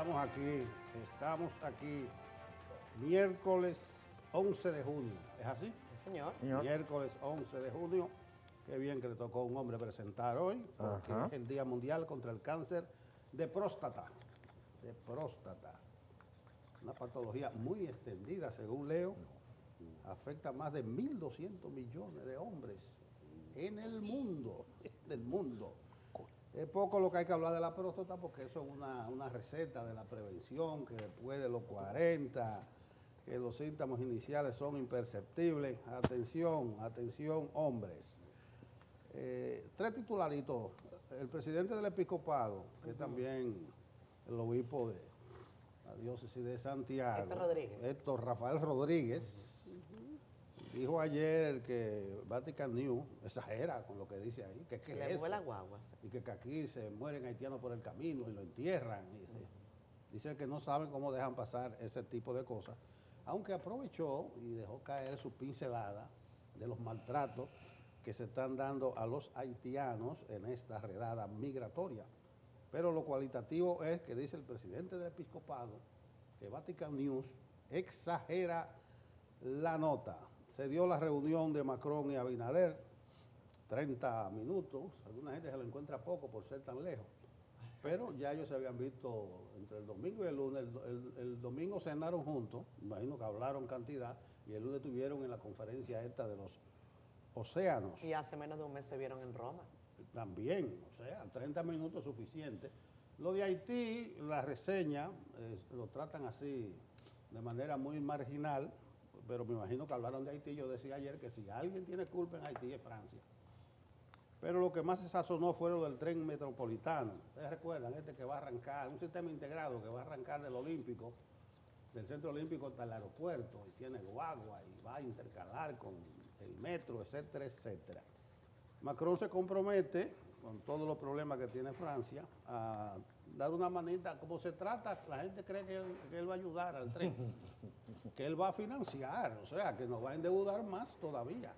Estamos aquí, miércoles 11 de junio, ¿es así? Sí, señor. Miércoles 11 de junio, qué bien que le tocó a un hombre presentar hoy, porque es el Día Mundial contra el Cáncer de Próstata. Una patología muy extendida, según leo, afecta a más de 1.200 millones de hombres en el mundo, Es poco lo que hay que hablar de la próstata porque eso es una receta de la prevención, que después de los 40, que los síntomas iniciales son imperceptibles. Atención, hombres. Tres titularitos. El presidente del episcopado, que también el obispo de la diócesis de Santiago, Héctor Rafael Rodríguez, dijo ayer que Vatican News exagera con lo que dice ahí, que le mueve la guagua. Y que aquí se mueren haitianos por el camino y lo entierran. Dice que no saben cómo dejan pasar ese tipo de cosas, aunque aprovechó y dejó caer su pincelada de los maltratos que se están dando a los haitianos en esta redada migratoria. Pero lo cualitativo es que dice el presidente del episcopado que Vatican News exagera la nota. Se dio la reunión de Macron y Abinader, 30 minutos, alguna gente se lo encuentra poco por ser tan lejos, pero ya ellos se habían visto entre el domingo y el lunes. El domingo cenaron juntos, imagino que hablaron cantidad, y el lunes estuvieron en la conferencia esta de los océanos. Y hace menos de un mes se vieron en Roma. También, o sea, 30 minutos suficiente. Lo de Haití, la reseña, lo tratan así de manera muy marginal, pero me imagino que hablaron de Haití. Yo decía ayer que si alguien tiene culpa en Haití es Francia. Pero lo que más se sazonó fue lo del tren metropolitano. Ustedes recuerdan, que va a arrancar, un sistema integrado que va a arrancar del Olímpico, del Centro Olímpico hasta el aeropuerto, y tiene guagua, y va a intercalar con el metro, etcétera, etcétera. Macron se compromete, con todos los problemas que tiene Francia, a dar una manita. Como se trata, la gente cree que él va a ayudar al tren, que él va a financiar, o sea, que nos va a endeudar más todavía.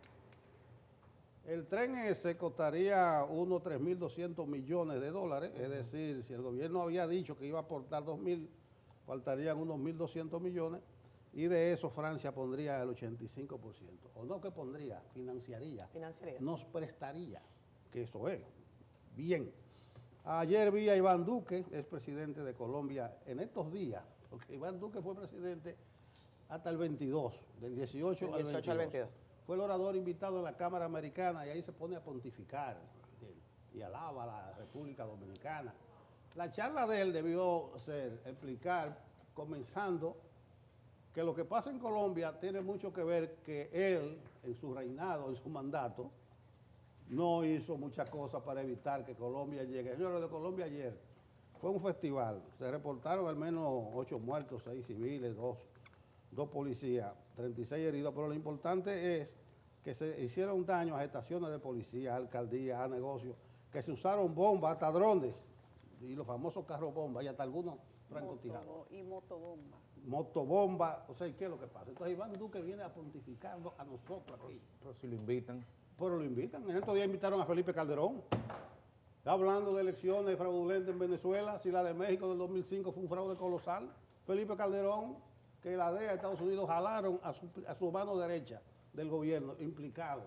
El tren ese costaría unos 3.200 millones de dólares, es decir, si el gobierno había dicho que iba a aportar 2.000, faltarían unos 1.200 millones, y de eso Francia pondría el 85%. O no que pondría, financiaría. Nos prestaría, que eso es. Bien. Ayer vi a Iván Duque, es presidente de Colombia en estos días, porque Iván Duque fue presidente hasta el 22, del 18 al 22. Fue el orador invitado en la Cámara Americana y ahí se pone a pontificar y alaba a la República Dominicana. La charla de él debió explicar, comenzando, que lo que pasa en Colombia tiene mucho que ver que él, en su reinado, en su mandato, no hizo muchas cosas para evitar que Colombia llegue. Señores, de Colombia ayer fue un festival, se reportaron al menos 8 muertos, 6 civiles, 2 policías, 36 heridos, pero lo importante es que se hicieron daños a estaciones de policía, a alcaldías, a negocios, que se usaron bombas, hasta drones, y los famosos carros bombas, y hasta algunos francotirados. Y motobomba. Motobomba, o sea, ¿y qué es lo que pasa? Entonces Iván Duque viene a pontificarnos a nosotros aquí. Pero si lo invitan. Pero lo invitan. En estos días invitaron a Felipe Calderón. Está hablando de elecciones fraudulentas en Venezuela, si la de México del 2005 fue un fraude colosal. Felipe Calderón, que la DEA de Estados Unidos jalaron a su mano derecha del gobierno, implicado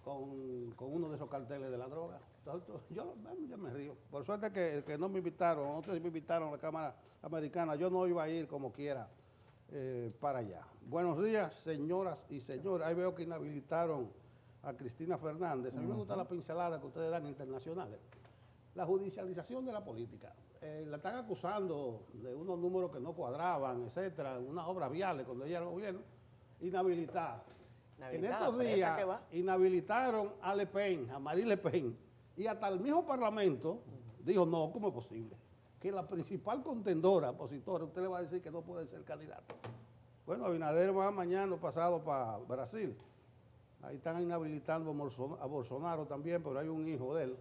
con uno de esos carteles de la droga. Entonces, yo me río. Por suerte que no me invitaron, no sé si me invitaron a la Cámara Americana, yo no iba a ir como quiera para allá. Buenos días, señoras y señores. Ahí veo que inhabilitaron a Cristina Fernández. A mí me gusta la pincelada que ustedes dan internacionales. La judicialización de la política. La están acusando de unos números que no cuadraban, etcétera, unas obras viales cuando ella era el gobierno, inhabilitada. En estos días inhabilitaron a Le Pen, a Marine Le Pen, y hasta el mismo Parlamento dijo, no, ¿cómo es posible? Que la principal contendora, opositora, usted le va a decir que no puede ser candidato. Bueno, Abinader va mañana pasado para Brasil. Ahí están inhabilitando a Bolsonaro también, pero hay un hijo de él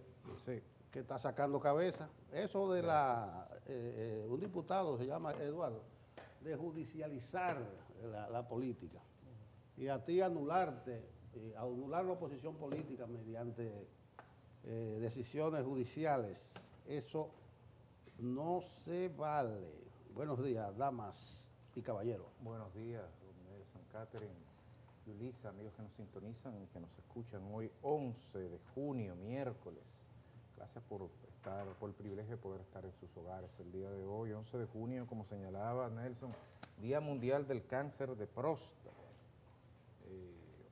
que está sacando cabeza. Eso de un diputado, se llama Eduardo, de judicializar la política. Y a ti anular la oposición política mediante decisiones judiciales, eso no se vale. Buenos días, damas y caballeros. Buenos días, don Nelson, Catherine, Yulisa, amigos que nos sintonizan y que nos escuchan hoy, 11 de junio, miércoles. Gracias por el privilegio de poder estar en sus hogares el día de hoy, 11 de junio, como señalaba Nelson, Día Mundial del Cáncer de Próstata.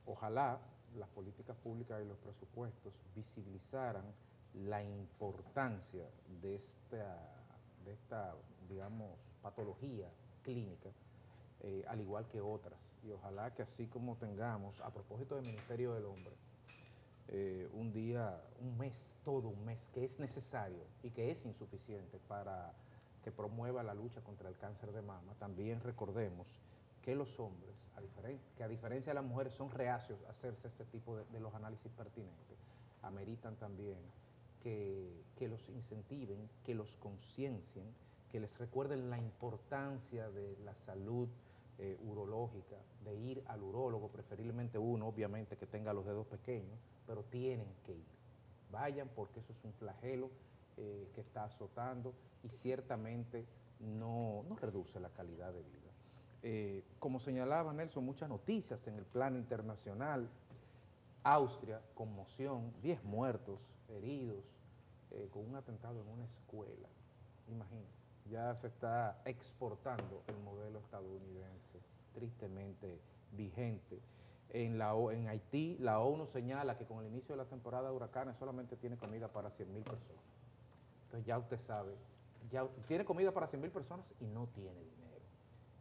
Ojalá las políticas públicas y los presupuestos visibilizaran la importancia de esta, digamos, patología clínica, al igual que otras. Y ojalá que así como tengamos, a propósito del Ministerio del Hombre, un día, un mes, todo un mes, que es necesario y que es insuficiente para que promueva la lucha contra el cáncer de mama, también recordemos que los hombres, a diferencia de las mujeres, son reacios a hacerse ese tipo de los análisis pertinentes. Ameritan también que los incentiven, que los conciencien, que les recuerden la importancia de la salud urológica, de ir al urólogo, preferiblemente uno, obviamente, que tenga los dedos pequeños, pero tienen que ir. Vayan, porque eso es un flagelo que está azotando y ciertamente no reduce la calidad de vida. Como señalaba Nelson, muchas noticias en el plano internacional. Austria, conmoción, 10 muertos, heridos, con un atentado en una escuela. Imagínense, ya se está exportando el modelo estadounidense, tristemente vigente. En Haití, la ONU señala que con el inicio de la temporada de huracanes solamente tiene comida para 100.000 personas. Entonces ya usted sabe, ya tiene comida para 100.000 personas y no tiene dinero.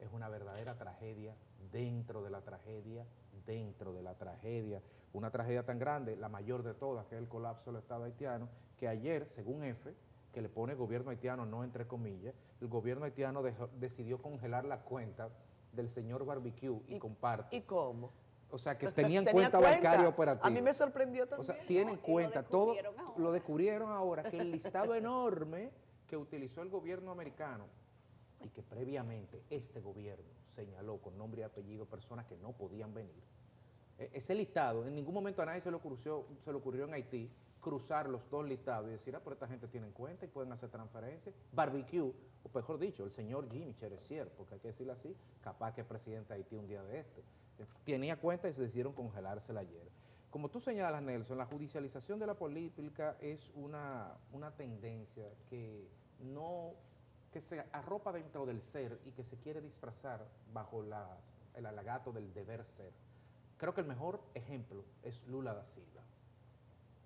Es una verdadera tragedia dentro de la tragedia, dentro de la tragedia. Una tragedia tan grande, la mayor de todas, que es el colapso del Estado haitiano, que ayer, según EFE, que le pone gobierno haitiano, no entre comillas, el gobierno haitiano decidió congelar la cuenta del señor Barbecue y Compartes. ¿Y cómo? O sea, que tenían ¿Tenía cuenta bancaria operativa. A mí me sorprendió también. O sea, tienen cuenta, lo descubrieron ahora, que el listado enorme que utilizó el gobierno americano y que previamente este gobierno señaló con nombre y apellido personas que no podían venir. Ese listado, en ningún momento a nadie se le ocurrió en Haití cruzar los dos listados y decir, pero esta gente tiene cuenta y pueden hacer transferencias. Barbecue, o mejor dicho, el señor Jimmy Cheressier, porque hay que decirlo así, capaz que es presidente de Haití un día de esto. Tenía cuenta y se decidieron congelársela ayer. Como tú señalas, Nelson, la judicialización de la política es una tendencia que se arropa dentro del ser y que se quiere disfrazar bajo el alegato del deber ser. Creo que el mejor ejemplo es Lula da Silva,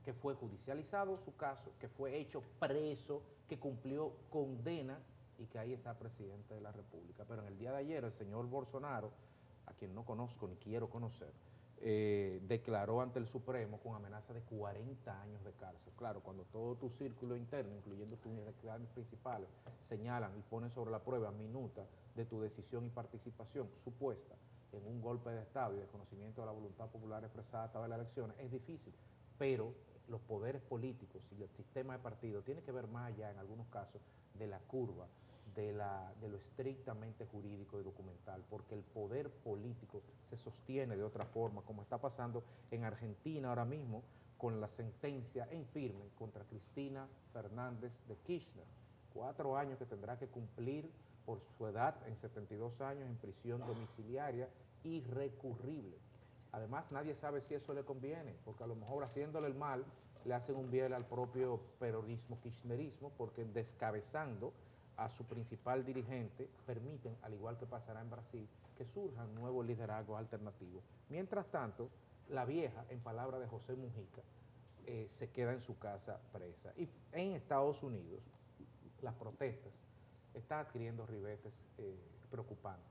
que fue judicializado su caso, que fue hecho preso, que cumplió condena y que ahí está presidente de la República. Pero en el día de ayer el señor Bolsonaro, a quien no conozco ni quiero conocer, declaró ante el Supremo con amenaza de 40 años de cárcel. Claro, cuando todo tu círculo interno, incluyendo tus unidades principales, señalan y ponen sobre la prueba minuta de tu decisión y participación supuesta en un golpe de Estado y desconocimiento de la voluntad popular expresada a través de las elecciones, es difícil, pero los poderes políticos y el sistema de partido tiene que ver más allá, en algunos casos, de la curva, de lo estrictamente jurídico y documental, porque el poder político se sostiene de otra forma, como está pasando en Argentina ahora mismo, con la sentencia en firme contra Cristina Fernández de Kirchner, 4 años que tendrá que cumplir por su edad, en 72 años, en prisión domiciliaria irrecurrible. Además, nadie sabe si eso le conviene, porque a lo mejor haciéndole el mal, le hacen un bien al propio peronismo kirchnerismo, porque descabezando a su principal dirigente, permiten, al igual que pasará en Brasil, que surjan nuevos liderazgos alternativos. Mientras tanto, la vieja, en palabras de José Mujica, se queda en su casa presa. Y en Estados Unidos, las protestas están adquiriendo ribetes preocupantes.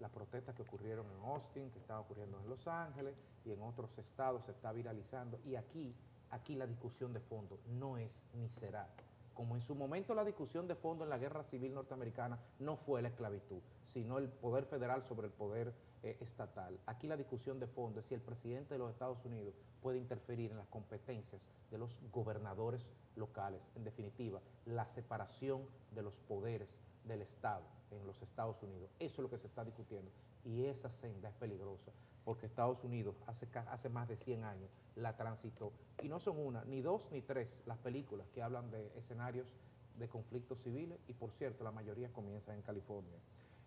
Las protestas que ocurrieron en Austin, que están ocurriendo en Los Ángeles y en otros estados se está viralizando. Y aquí la discusión de fondo no es ni será. Como en su momento la discusión de fondo en la Guerra Civil Norteamericana no fue la esclavitud, sino el poder federal sobre el poder estatal. Aquí la discusión de fondo es si el presidente de los Estados Unidos puede interferir en las competencias de los gobernadores locales. En definitiva, la separación de los poderes del Estado en los Estados Unidos. Eso es lo que se está discutiendo y esa senda es peligrosa porque Estados Unidos hace más de 100 años la transitó y no son una, ni dos, ni tres las películas que hablan de escenarios de conflictos civiles y, por cierto, la mayoría comienzan en California.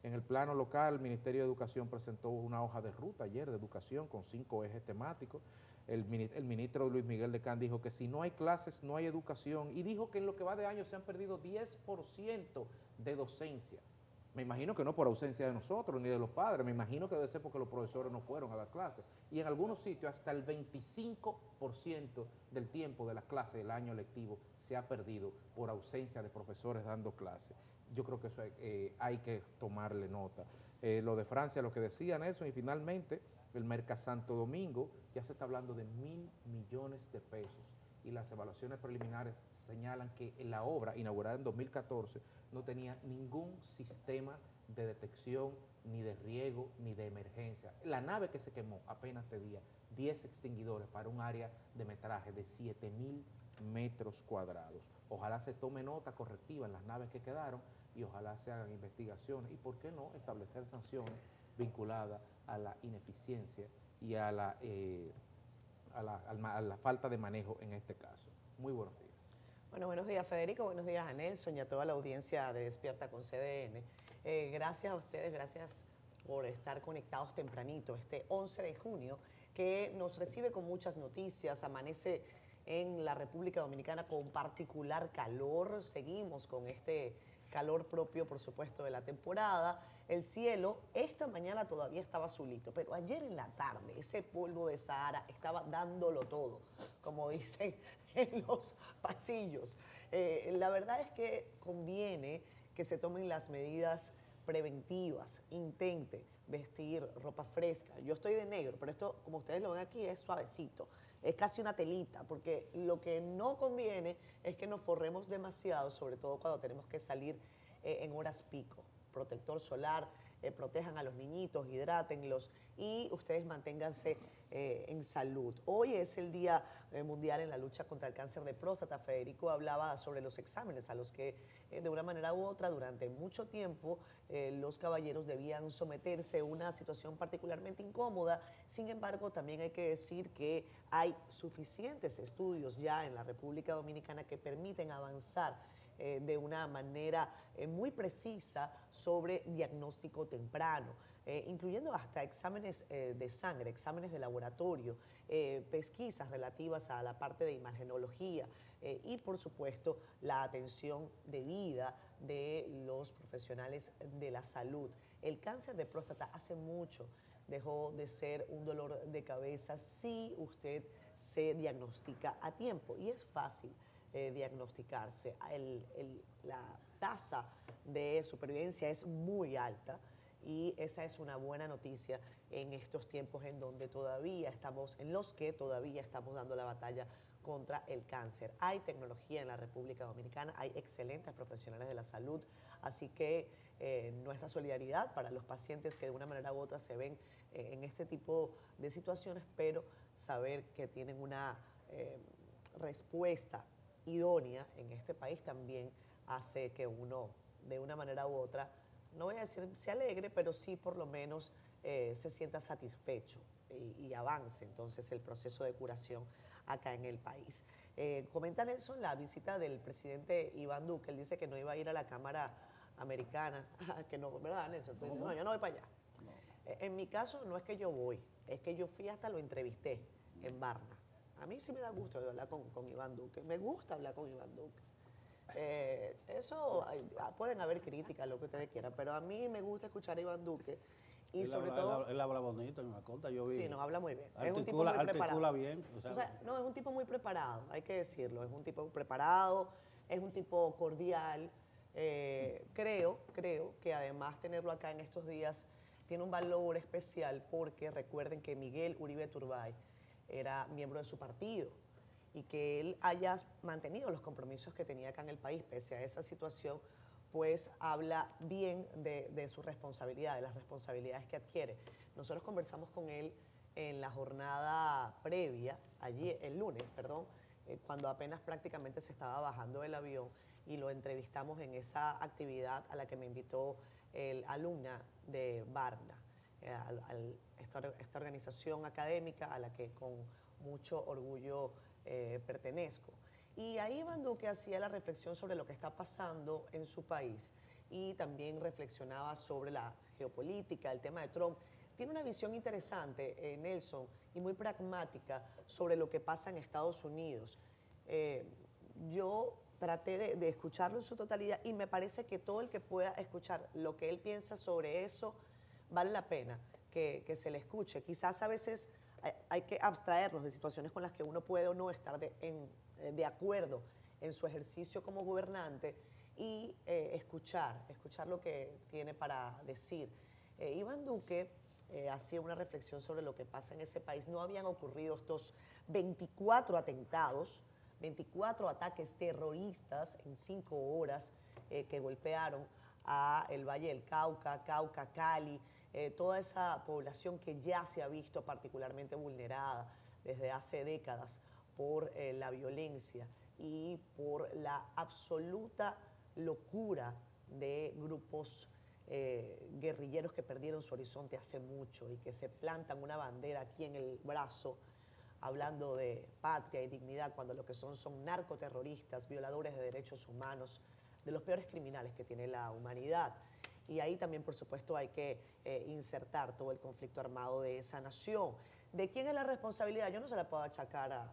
En el plano local, el Ministerio de Educación presentó una hoja de ruta ayer de educación con 5 ejes temáticos. El ministro Luis Miguel Decán dijo que si no hay clases, no hay educación, y dijo que en lo que va de año se han perdido 10% de docencia. Me imagino que no por ausencia de nosotros ni de los padres, me imagino que debe ser porque los profesores no fueron a dar clases. Y en algunos sitios hasta el 25% del tiempo de las clases del año lectivo se ha perdido por ausencia de profesores dando clases. Yo creo que eso hay que tomarle nota. Lo de Francia, lo que decía Nelson, y finalmente el Mercasanto Domingo ya se está hablando de 1.000 millones de pesos. Y las evaluaciones preliminares señalan que la obra, inaugurada en 2014, no tenía ningún sistema de detección, ni de riego, ni de emergencia. La nave que se quemó apenas tenía 10 extinguidores para un área de metraje de 7.000 metros cuadrados. Ojalá se tome nota correctiva en las naves que quedaron y ojalá se hagan investigaciones y, ¿por qué no?, establecer sanciones vinculadas a la ineficiencia y a la falta de manejo en este caso. Muy buenos días. Bueno, buenos días Federico, buenos días a Nelson y a toda la audiencia de Despierta con CDN. Gracias a ustedes, gracias por estar conectados tempranito, este 11 de junio, que nos recibe con muchas noticias, amanece en la República Dominicana con particular calor, seguimos con este calor propio, por supuesto, de la temporada. El cielo esta mañana todavía estaba azulito, pero ayer en la tarde ese polvo de Sahara estaba dándolo todo, como dicen en los pasillos. La verdad es que conviene que se tomen las medidas preventivas, intente vestir ropa fresca. Yo estoy de negro, pero esto, como ustedes lo ven aquí, es suavecito, es casi una telita, porque lo que no conviene es que nos forremos demasiado, sobre todo cuando tenemos que salir en horas pico. Protector solar, protejan a los niñitos, hidrátenlos y ustedes manténganse en salud. Hoy es el Día Mundial en la lucha contra el cáncer de próstata. Federico hablaba sobre los exámenes a los que de una manera u otra durante mucho tiempo los caballeros debían someterse a una situación particularmente incómoda. Sin embargo, también hay que decir que hay suficientes estudios ya en la República Dominicana que permiten avanzar de una manera muy precisa sobre diagnóstico temprano, incluyendo hasta exámenes de sangre, exámenes de laboratorio, pesquisas relativas a la parte de imagenología y, por supuesto, la atención debida de los profesionales de la salud. El cáncer de próstata hace mucho dejó de ser un dolor de cabeza si usted se diagnostica a tiempo, y es fácil diagnosticarse. La tasa de supervivencia es muy alta y esa es una buena noticia en estos tiempos en donde todavía estamos, en los que todavía estamos dando la batalla contra el cáncer. Hay tecnología en la República Dominicana, hay excelentes profesionales de la salud, así que nuestra solidaridad para los pacientes que de una manera u otra se ven en este tipo de situaciones, pero saber que tienen una respuesta idónea en este país también hace que uno, de una manera u otra, no voy a decir se alegre, pero sí por lo menos se sienta satisfecho y avance entonces el proceso de curación acá en el país. Comenta Nelson la visita del presidente Iván Duque. Él dice que no iba a ir a la Cámara Americana, que no, ¿verdad, Nelson? Entonces, no, yo no voy para allá. No. En mi caso no es que yo voy, es que yo fui hasta lo entrevisté en Varna. A mí sí me da gusto hablar con Iván Duque. Me gusta hablar con Iván Duque. Pueden haber críticas, lo que ustedes quieran, pero a mí me gusta escuchar a Iván Duque. Y él sobre todo... Él habla bonito en la conta, yo vi. Sí, nos habla muy bien. Articula, es un tipo muy preparado. Bien. O sea, no, es un tipo muy preparado, hay que decirlo. Es un tipo preparado, es un tipo cordial. Creo que además tenerlo acá en estos días tiene un valor especial porque recuerden que Miguel Uribe Turbay era miembro de su partido y que él haya mantenido los compromisos que tenía acá en el país pese a esa situación, pues habla bien de su responsabilidad, de las responsabilidades que adquiere. Nosotros conversamos con él en la jornada previa, allí el lunes, perdón, cuando apenas prácticamente se estaba bajando del avión y lo entrevistamos en esa actividad a la que me invitó el alumna de Varna, esta organización académica a la que con mucho orgullo pertenezco. Y ahí Iván Duque hacía la reflexión sobre lo que está pasando en su país y también reflexionaba sobre la geopolítica, el tema de Trump. Tiene una visión interesante, Nelson, y muy pragmática sobre lo que pasa en Estados Unidos. Yo traté de escucharlo en su totalidad y me parece que todo el que pueda escuchar lo que él piensa sobre eso vale la pena que se le escuche. Quizás a veces hay que abstraernos de situaciones con las que uno puede o no estar de acuerdo en su ejercicio como gobernante y escuchar lo que tiene para decir. Iván Duque hacía una reflexión sobre lo que pasa en ese país. No habían ocurrido estos 24 atentados, 24 ataques terroristas en 5 horas que golpearon a el Valle del Cauca, Cali, toda esa población que ya se ha visto particularmente vulnerada desde hace décadas por la violencia y por la absoluta locura de grupos guerrilleros que perdieron su horizonte hace mucho y que se plantan una bandera aquí en el brazo hablando de patria y dignidad cuando lo que son narcoterroristas, violadores de derechos humanos, de los peores criminales que tiene la humanidad. Y ahí también, por supuesto, hay que insertar todo el conflicto armado de esa nación. ¿De quién es la responsabilidad? Yo no se la puedo achacar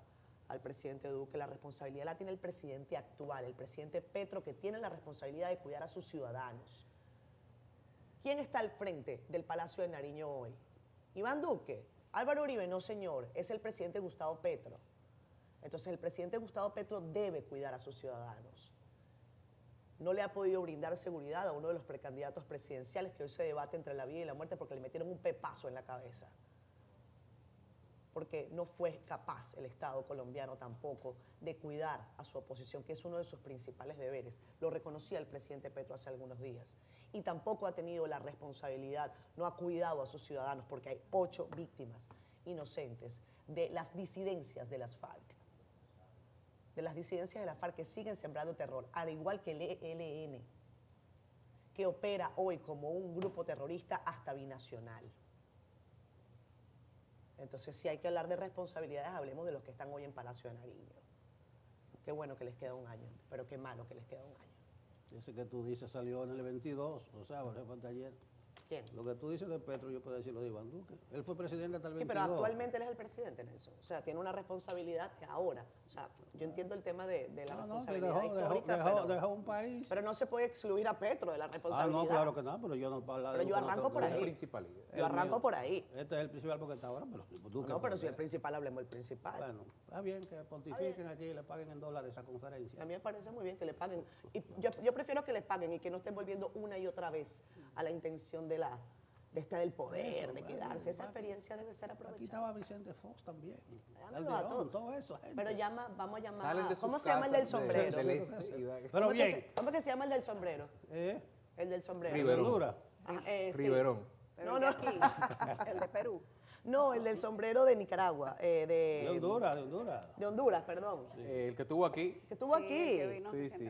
al presidente Duque, la responsabilidad la tiene el presidente actual, el presidente Petro, que tiene la responsabilidad de cuidar a sus ciudadanos. ¿Quién está al frente del Palacio de Nariño hoy? Iván Duque. Álvaro Uribe, no señor, es el presidente Gustavo Petro. Entonces el presidente Gustavo Petro debe cuidar a sus ciudadanos. No le ha podido brindar seguridad a uno de los precandidatos presidenciales que hoy se debate entre la vida y la muerte porque le metieron un pepazo en la cabeza. Porque no fue capaz el Estado colombiano tampoco de cuidar a su oposición, que es uno de sus principales deberes. Lo reconocía el presidente Petro hace algunos días. Y tampoco ha tenido la responsabilidad, no ha cuidado a sus ciudadanos, porque hay 8 víctimas inocentes de las disidencias de las FARC. De las disidencias de la FARC que siguen sembrando terror, al igual que el ELN, que opera hoy como un grupo terrorista hasta binacional. Entonces, si hay que hablar de responsabilidades, hablemos de los que están hoy en Palacio de Nariño. Qué bueno que les queda un año, pero qué malo que les queda un año. Ese que tú dices salió en el 22, o sea, fue ayer. ¿Quién? Lo que tú dices de Petro, yo puedo decirlo de Iván Duque. Él fue presidente hasta el 22. Sí, pero actualmente él es el presidente, Nelson. O sea, tiene una responsabilidad ahora. O sea, yo entiendo el tema de la responsabilidad histórica, dejó un país. Pero no se puede excluir a Petro de la responsabilidad. No, claro que no, pero yo no puedo hablar de... Pero yo arranco por ahí. Yo arranco por ahí. Este es el principal porque está ahora, pero Duque... No, pero si el principal, hablemos del principal. Bueno, está bien que pontifiquen aquí y le paguen en dólares esa conferencia. A mí me parece muy bien que le paguen. Y yo prefiero que le paguen y que no estén volviendo una y otra vez a la intención de estar del poder, de quedarse. Esa experiencia debe ser aprovechada. Aquí estaba Vicente Fox también. Calderón, todo eso. Gente. Pero vamos a llamar. ¿Cómo se llama el del sombrero? Pero bien. ¿Cómo es que se llama el del sombrero? El del sombrero. Riverón. Riverón. Pero no, aquí, el de Perú. No, el del sombrero de Nicaragua. De Honduras. De Honduras, perdón. Sí. El que estuvo aquí. Que estuvo aquí.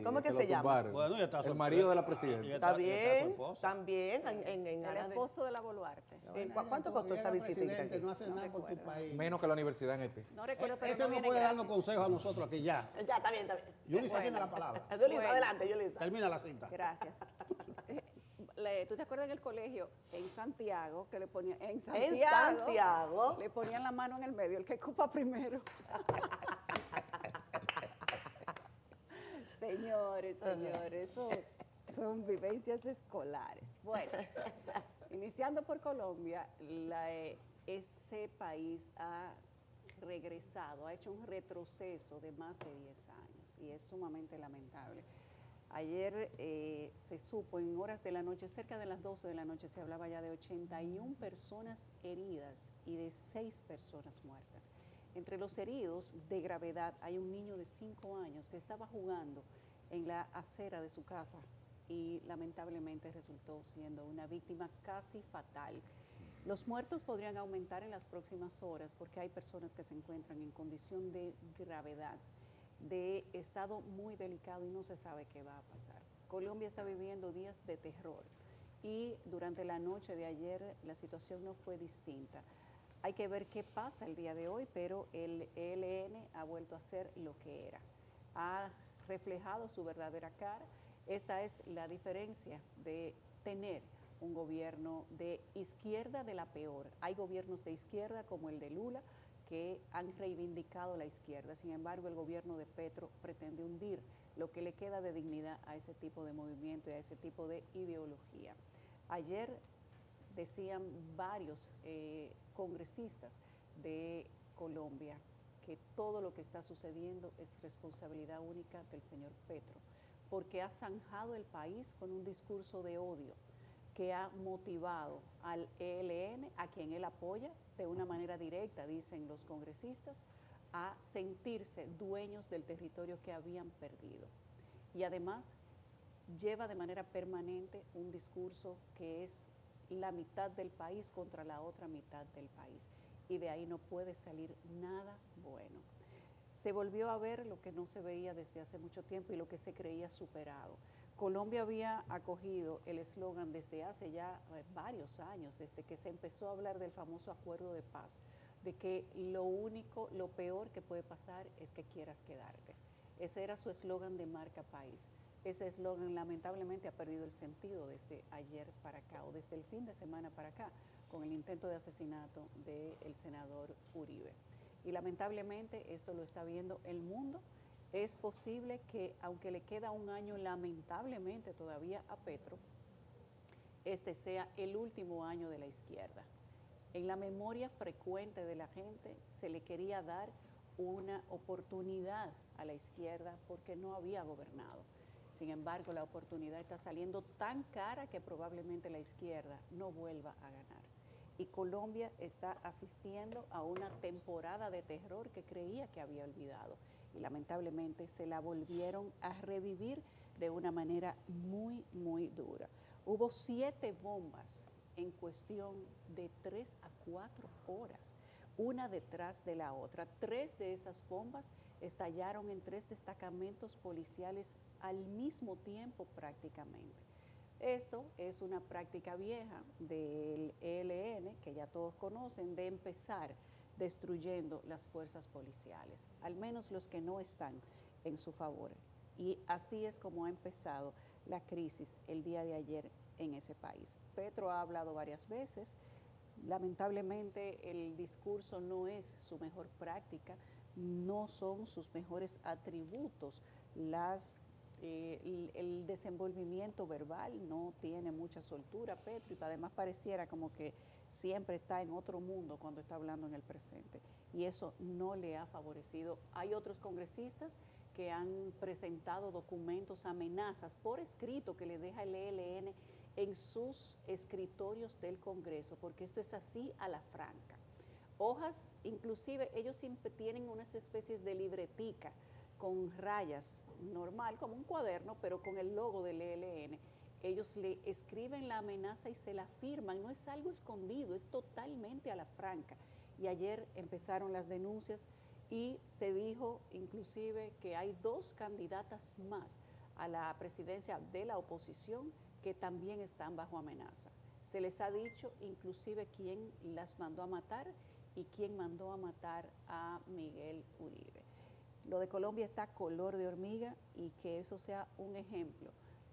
¿Cómo es que se llama? Bueno, ya está el marido de la presidenta. Está bien, también. El esposo de la Boluarte. ¿Cuánto costó esa visita aquí? No hace nada por tu país. Menos que la universidad en este. No recuerdo, pero Ese no puede darnos consejos a nosotros aquí ya. Ya, está bien. Yulisa tiene la palabra. Yulisa, adelante, Yulisa. Termina la cita. Gracias. ¿Tú te acuerdas en el colegio, en Santiago, que le ponían, En Santiago. le ponían la mano en el medio, el que ocupa primero? Señores, son vivencias escolares. Bueno, iniciando por Colombia, ese país ha regresado, ha hecho un retroceso de más de 10 años y es sumamente lamentable. Ayer se supo en horas de la noche, cerca de las 12 de la noche, se hablaba ya de 81 personas heridas y de 6 personas muertas. Entre los heridos de gravedad hay un niño de 5 años que estaba jugando en la acera de su casa y lamentablemente resultó siendo una víctima casi fatal. Los muertos podrían aumentar en las próximas horas porque hay personas que se encuentran en condición de gravedad, de estado muy delicado y no se sabe qué va a pasar. Colombia está viviendo días de terror y durante la noche de ayer la situación no fue distinta. Hay que ver qué pasa el día de hoy, pero el ELN ha vuelto a ser lo que era. ha reflejado su verdadera cara. Esta es la diferencia de tener un gobierno de izquierda de la peor. Hay gobiernos de izquierda como el de Lula que han reivindicado la izquierda. Sin embargo, el gobierno de Petro pretende hundir lo que le queda de dignidad a ese tipo de movimiento y a ese tipo de ideología. Ayer decían varios congresistas de Colombia que todo lo que está sucediendo es responsabilidad única del señor Petro, porque ha zanjado el país con un discurso de odio que ha motivado al ELN, a quien él apoya de una manera directa, dicen los congresistas, a sentirse dueños del territorio que habían perdido. Y además lleva de manera permanente un discurso que es la mitad del país contra la otra mitad del país. Y de ahí no puede salir nada bueno. Se volvió a ver lo que no se veía desde hace mucho tiempo y lo que se creía superado. Colombia había acogido el eslogan desde hace ya varios años, desde que se empezó a hablar del famoso acuerdo de paz, de que lo peor que puede pasar es que quieras quedarte. Ese era su eslogan de marca país. Ese eslogan lamentablemente ha perdido el sentido desde ayer para acá o desde el fin de semana para acá, con el intento de asesinato del senador Uribe. Y lamentablemente esto lo está viendo el mundo. Es posible que, aunque le queda un año lamentablemente todavía a Petro, este sea el último año de la izquierda. En la memoria frecuente de la gente se le quería dar una oportunidad a la izquierda porque no había gobernado. Sin embargo, la oportunidad está saliendo tan cara que probablemente la izquierda no vuelva a ganar. Y Colombia está asistiendo a una temporada de terror que creía que había olvidado. Y lamentablemente se la volvieron a revivir de una manera muy, muy dura. Hubo 7 bombas en cuestión de 3 a 4 horas, una detrás de la otra. 3 de esas bombas estallaron en 3 destacamentos policiales al mismo tiempo prácticamente. Esto es una práctica vieja del ELN, que ya todos conocen, de empezar destruyendo las fuerzas policiales, al menos los que no están en su favor. Y así es como ha empezado la crisis el día de ayer en ese país. Petro ha hablado varias veces. Lamentablemente el discurso no es su mejor práctica, no son sus mejores atributos. El desenvolvimiento verbal no tiene mucha soltura, Petro, y además pareciera como que siempre está en otro mundo cuando está hablando en el presente. Y eso no le ha favorecido. Hay otros congresistas que han presentado documentos, amenazas por escrito que le deja el ELN en sus escritorios del Congreso, porque esto es así a la franca. Hojas, inclusive ellos siempre tienen unas especies de libretica con rayas, normal, como un cuaderno, pero con el logo del ELN. Ellos le escriben la amenaza y se la firman, no es algo escondido, es totalmente a la franca. Y ayer empezaron las denuncias y se dijo inclusive que hay 2 candidatas más a la presidencia de la oposición que también están bajo amenaza. Se les ha dicho inclusive quién las mandó a matar y quién mandó a matar a Miguel Uribe. Lo de Colombia está color de hormiga y que eso sea un ejemplo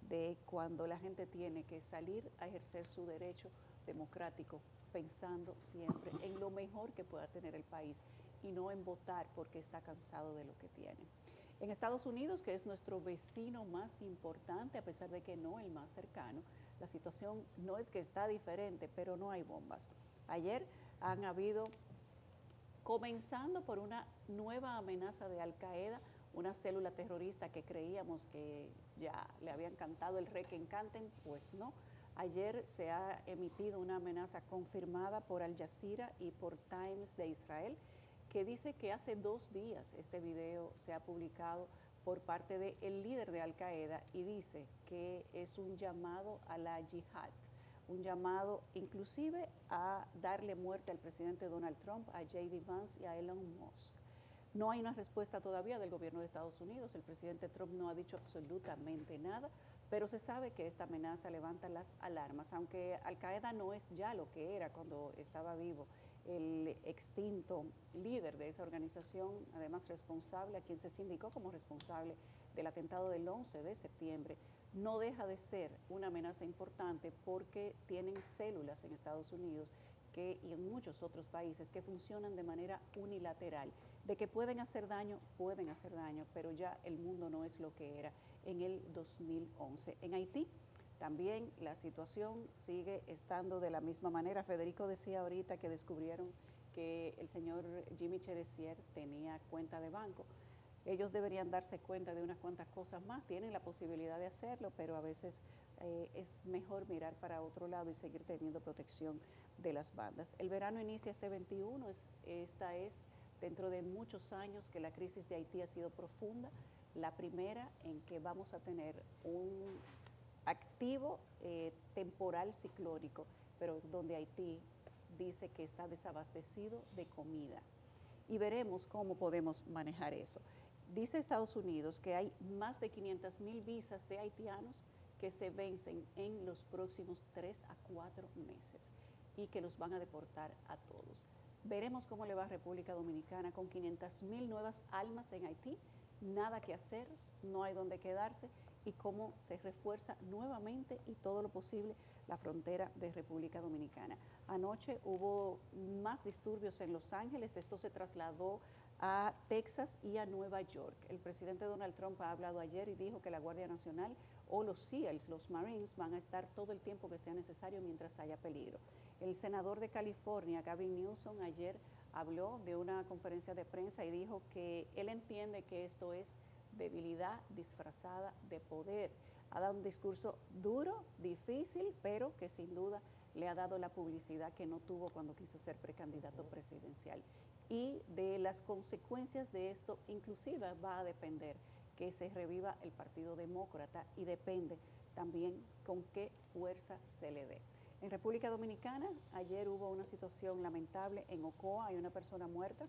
de cuando la gente tiene que salir a ejercer su derecho democrático pensando siempre en lo mejor que pueda tener el país y no en votar porque está cansado de lo que tiene. En Estados Unidos, que es nuestro vecino más importante, a pesar de que no el más cercano, la situación no es que está diferente, pero no hay bombas. Ayer han habido, comenzando por una nueva amenaza de Al Qaeda, una célula terrorista que creíamos que ya le habían cantado el requiem canten, pues no. Ayer se ha emitido una amenaza confirmada por Al Jazeera y por Times de Israel, que dice que hace 2 días este video se ha publicado por parte del líder de Al Qaeda y dice que es un llamado a la yihad, un llamado inclusive a darle muerte al presidente Donald Trump, a J.D. Vance y a Elon Musk. No hay una respuesta todavía del gobierno de Estados Unidos, el presidente Trump no ha dicho absolutamente nada, pero se sabe que esta amenaza levanta las alarmas, aunque Al Qaeda no es ya lo que era cuando estaba vivo el extinto líder de esa organización, además responsable, a quien se sindicó como responsable del atentado del 11 de septiembre, no deja de ser una amenaza importante porque tienen células en Estados Unidos y en muchos otros países que funcionan de manera unilateral. De que pueden hacer daño, pero ya el mundo no es lo que era en el 2011. En Haití también la situación sigue estando de la misma manera. Federico decía ahorita que descubrieron que el señor Jimmy Cheressier tenía cuenta de banco. Ellos deberían darse cuenta de unas cuantas cosas más, tienen la posibilidad de hacerlo, pero a veces es mejor mirar para otro lado y seguir teniendo protección de las bandas. El verano inicia este 21, esta es dentro de muchos años que la crisis de Haití ha sido profunda, la primera en que vamos a tener un activo temporal ciclónico, pero donde Haití dice que está desabastecido de comida. Y veremos cómo podemos manejar eso. Dice Estados Unidos que hay más de 500,000 visas de haitianos que se vencen en los próximos 3 a 4 meses y que los van a deportar a todos. Veremos cómo le va a República Dominicana con 500,000 nuevas almas en Haití, nada que hacer, no hay donde quedarse, y cómo se refuerza nuevamente y todo lo posible la frontera de República Dominicana. Anoche hubo más disturbios en Los Ángeles, esto se trasladó a Texas y a Nueva York. El presidente Donald Trump ha hablado ayer y dijo que la Guardia Nacional o los SEALs, los Marines, van a estar todo el tiempo que sea necesario mientras haya peligro. El senador de California, Gavin Newsom, ayer habló de una conferencia de prensa y dijo que él entiende que esto es debilidad disfrazada de poder. Ha dado un discurso duro, difícil, pero que sin duda le ha dado la publicidad que no tuvo cuando quiso ser precandidato presidencial. Y de las consecuencias de esto, inclusive va a depender que se reviva el Partido Demócrata y depende también con qué fuerza se le dé. En República Dominicana, ayer hubo una situación lamentable en Ocoa, hay una persona muerta.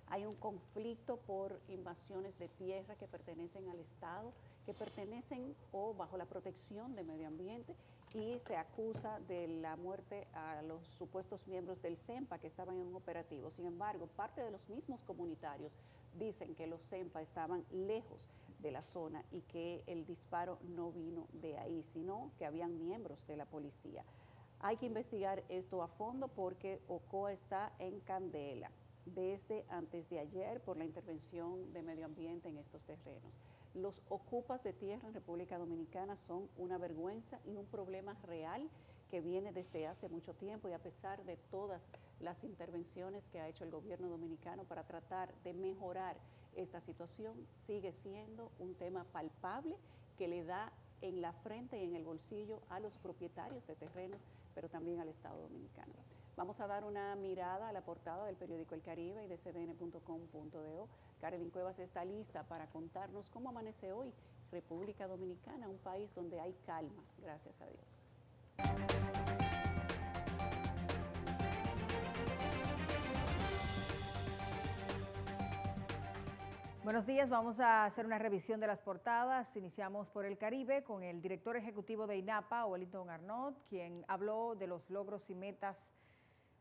Hay un conflicto por invasiones de tierra que pertenecen al Estado, que pertenecen o bajo la protección de medio ambiente, y se acusa de la muerte a los supuestos miembros del CEMPA que estaban en un operativo. Sin embargo, parte de los mismos comunitarios dicen que los CEMPA estaban lejos de la zona y que el disparo no vino de ahí, sino que habían miembros de la policía. Hay que investigar esto a fondo porque Ocoa está en candela desde antes de ayer por la intervención de medio ambiente en estos terrenos. Los ocupas de tierra en República Dominicana son una vergüenza y un problema real que viene desde hace mucho tiempo, y a pesar de todas las intervenciones que ha hecho el gobierno dominicano para tratar de mejorar esta situación, sigue siendo un tema palpable que le da en la frente y en el bolsillo a los propietarios de terrenos, pero también al Estado dominicano. Vamos a dar una mirada a la portada del periódico El Caribe y de cdn.com.do. Carolyn Cuevas está lista para contarnos cómo amanece hoy República Dominicana, un país donde hay calma, gracias a Dios. Buenos días, vamos a hacer una revisión de las portadas. Iniciamos por El Caribe con el director ejecutivo de INAPA, Wellington Arnott, quien habló de los logros y metas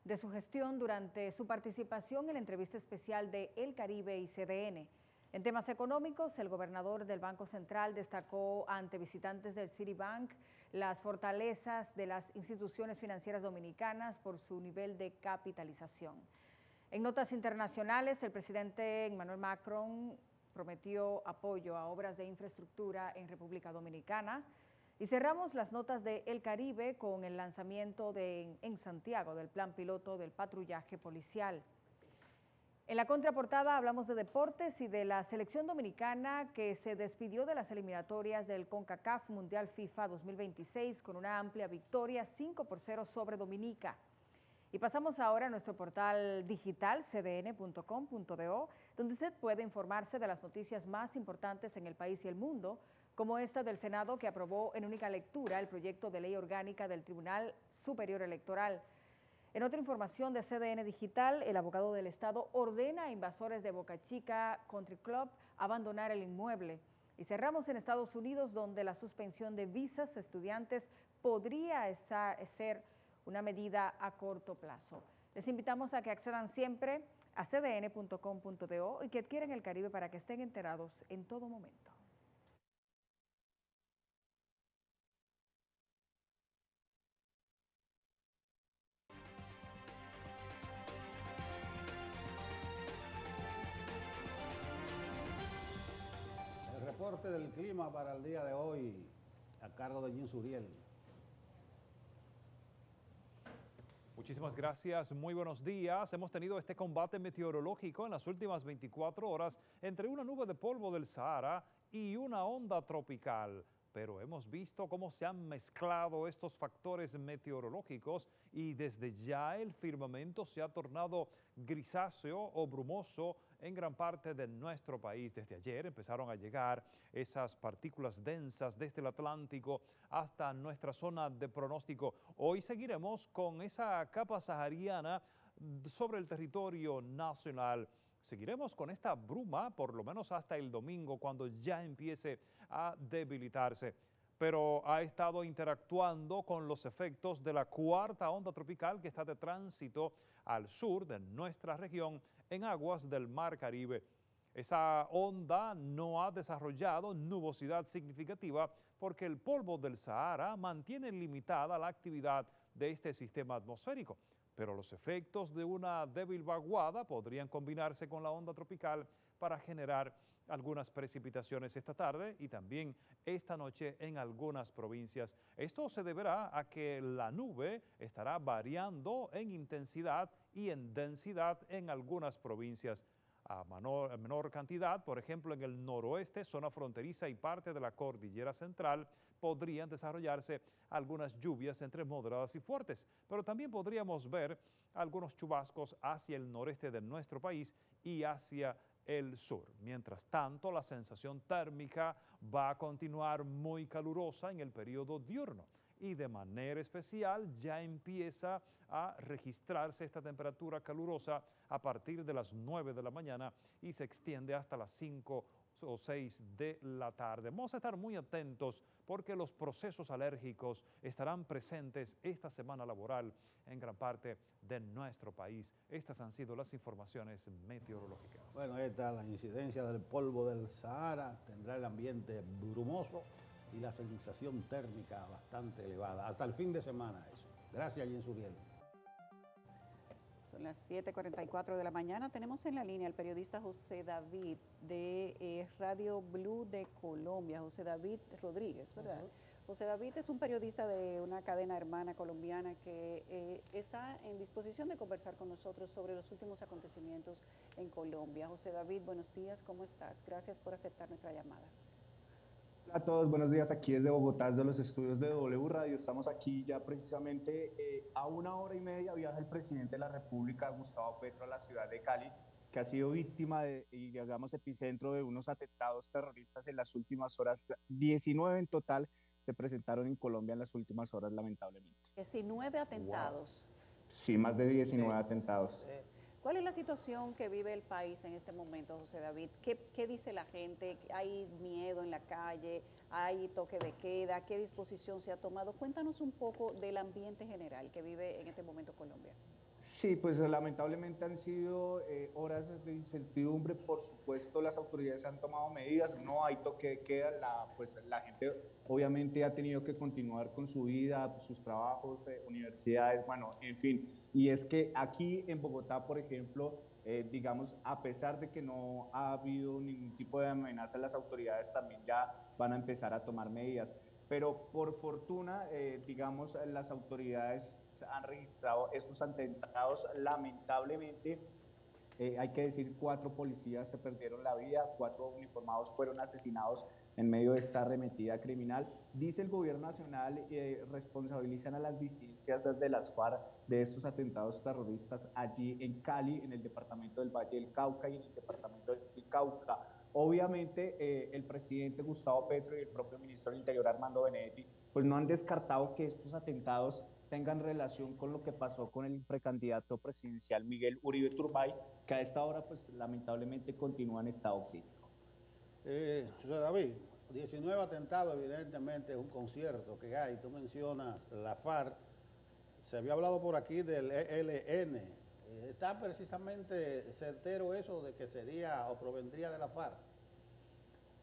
de su gestión durante su participación en la entrevista especial de El Caribe y CDN. En temas económicos, el gobernador del Banco Central destacó ante visitantes del Citibank las fortalezas de las instituciones financieras dominicanas por su nivel de capitalización. En notas internacionales, el presidente Emmanuel Macron prometió apoyo a obras de infraestructura en República Dominicana. Y cerramos las notas de El Caribe con el lanzamiento en Santiago del plan piloto del patrullaje policial. En la contraportada hablamos de deportes y de la selección dominicana que se despidió de las eliminatorias del CONCACAF Mundial FIFA 2026 con una amplia victoria 5-0 sobre Dominica. Y pasamos ahora a nuestro portal digital cdn.com.do, donde usted puede informarse de las noticias más importantes en el país y el mundo, como esta del Senado que aprobó en única lectura el proyecto de ley orgánica del Tribunal Superior Electoral. En otra información de CDN Digital, el abogado del Estado ordena a invasores de Boca Chica Country Club abandonar el inmueble. Y cerramos en Estados Unidos, donde la suspensión de visas a estudiantes podría ser una medida a corto plazo. Les invitamos a que accedan siempre a cdn.com.do y que adquieran el Caribe para que estén enterados en todo momento. El reporte del clima para el día de hoy, a cargo de Jim Suriel. Muchísimas gracias, muy buenos días. Hemos tenido este combate meteorológico en las últimas 24 horas entre una nube de polvo del Sahara y una onda tropical. Pero hemos visto cómo se han mezclado estos factores meteorológicos y desde ya el firmamento se ha tornado grisáceo o brumoso en gran parte de nuestro país. Desde ayer empezaron a llegar esas partículas densas desde el Atlántico hasta nuestra zona de pronóstico. Hoy seguiremos con esa capa sahariana sobre el territorio nacional. Seguiremos con esta bruma por lo menos hasta el domingo, cuando ya empiece a debilitarse. Pero ha estado interactuando con los efectos de la cuarta onda tropical que está de tránsito al sur de nuestra región en aguas del Mar Caribe. Esa onda no ha desarrollado nubosidad significativa porque el polvo del Sahara mantiene limitada la actividad de este sistema atmosférico. Pero los efectos de una débil vaguada podrían combinarse con la onda tropical para generar algunas precipitaciones esta tarde y también esta noche en algunas provincias. Esto se deberá a que la nube estará variando en intensidad y en densidad en algunas provincias. A menor cantidad, por ejemplo, en el noroeste, zona fronteriza y parte de la cordillera central, podrían desarrollarse algunas lluvias entre moderadas y fuertes, pero también podríamos ver algunos chubascos hacia el noreste de nuestro país y hacia el sur. Mientras tanto, la sensación térmica va a continuar muy calurosa en el periodo diurno y de manera especial ya empieza a registrarse esta temperatura calurosa a partir de las 9 de la mañana y se extiende hasta las 5 o 6 de la tarde. Vamos a estar muy atentos porque los procesos alérgicos estarán presentes esta semana laboral en gran parte de nuestro país. Estas han sido las informaciones meteorológicas. Bueno, ahí está la incidencia del polvo del Sahara, tendrá el ambiente brumoso y la sensación térmica bastante elevada. Hasta el fin de semana eso. Gracias, Jim Suriel. Son las 7:44 de la mañana. Tenemos en la línea al periodista José David de Radio Blue de Colombia, José David Rodríguez, ¿verdad? José David es un periodista de una cadena hermana colombiana que está en disposición de conversar con nosotros sobre los últimos acontecimientos en Colombia. José David, buenos días, ¿cómo estás? Gracias por aceptar nuestra llamada. Hola a todos, buenos días, aquí desde Bogotá, desde los estudios de W Radio. Estamos aquí ya precisamente a 1 hora y media viaja el presidente de la República, Gustavo Petro, a la ciudad de Cali, que ha sido víctima y digamos epicentro de unos atentados terroristas en las últimas horas. 19 en total se presentaron en Colombia en las últimas horas, lamentablemente. 19 atentados. Wow. Sí, más de 19 atentados. ¿Cuál es la situación que vive el país en este momento, José David? ¿Qué dice la gente? ¿Hay miedo en la calle? ¿Hay toque de queda? ¿Qué disposición se ha tomado? Cuéntanos un poco del ambiente general que vive en este momento Colombia. Sí, pues lamentablemente han sido horas de incertidumbre. Por supuesto, las autoridades han tomado medidas, no hay toque de queda, la gente obviamente ha tenido que continuar con su vida, sus trabajos, universidades, bueno, en fin. Y es que aquí en Bogotá, por ejemplo, digamos, a pesar de que no ha habido ningún tipo de amenaza, las autoridades también ya van a empezar a tomar medidas. Pero por fortuna, digamos, las autoridades han registrado estos atentados. Lamentablemente, hay que decir, 4 policías se perdieron la vida, 4 uniformados fueron asesinados en medio de esta arremetida criminal. Dice el gobierno nacional, responsabilizan a las disidencias de las FARC de estos atentados terroristas allí en Cali, en el departamento del Valle del Cauca y en el departamento del Cauca. Obviamente, el presidente Gustavo Petro y el propio ministro del Interior, Armando Benedetti, pues no han descartado que estos atentados tengan relación con lo que pasó con el precandidato presidencial Miguel Uribe Turbay, que a esta hora, pues lamentablemente, continúa en estado crítico. José David, 19 atentados, evidentemente es un concierto que hay. Tú mencionas la FARC, se había hablado por aquí del ELN, ¿Está precisamente certero eso de que sería o provendría de la FARC?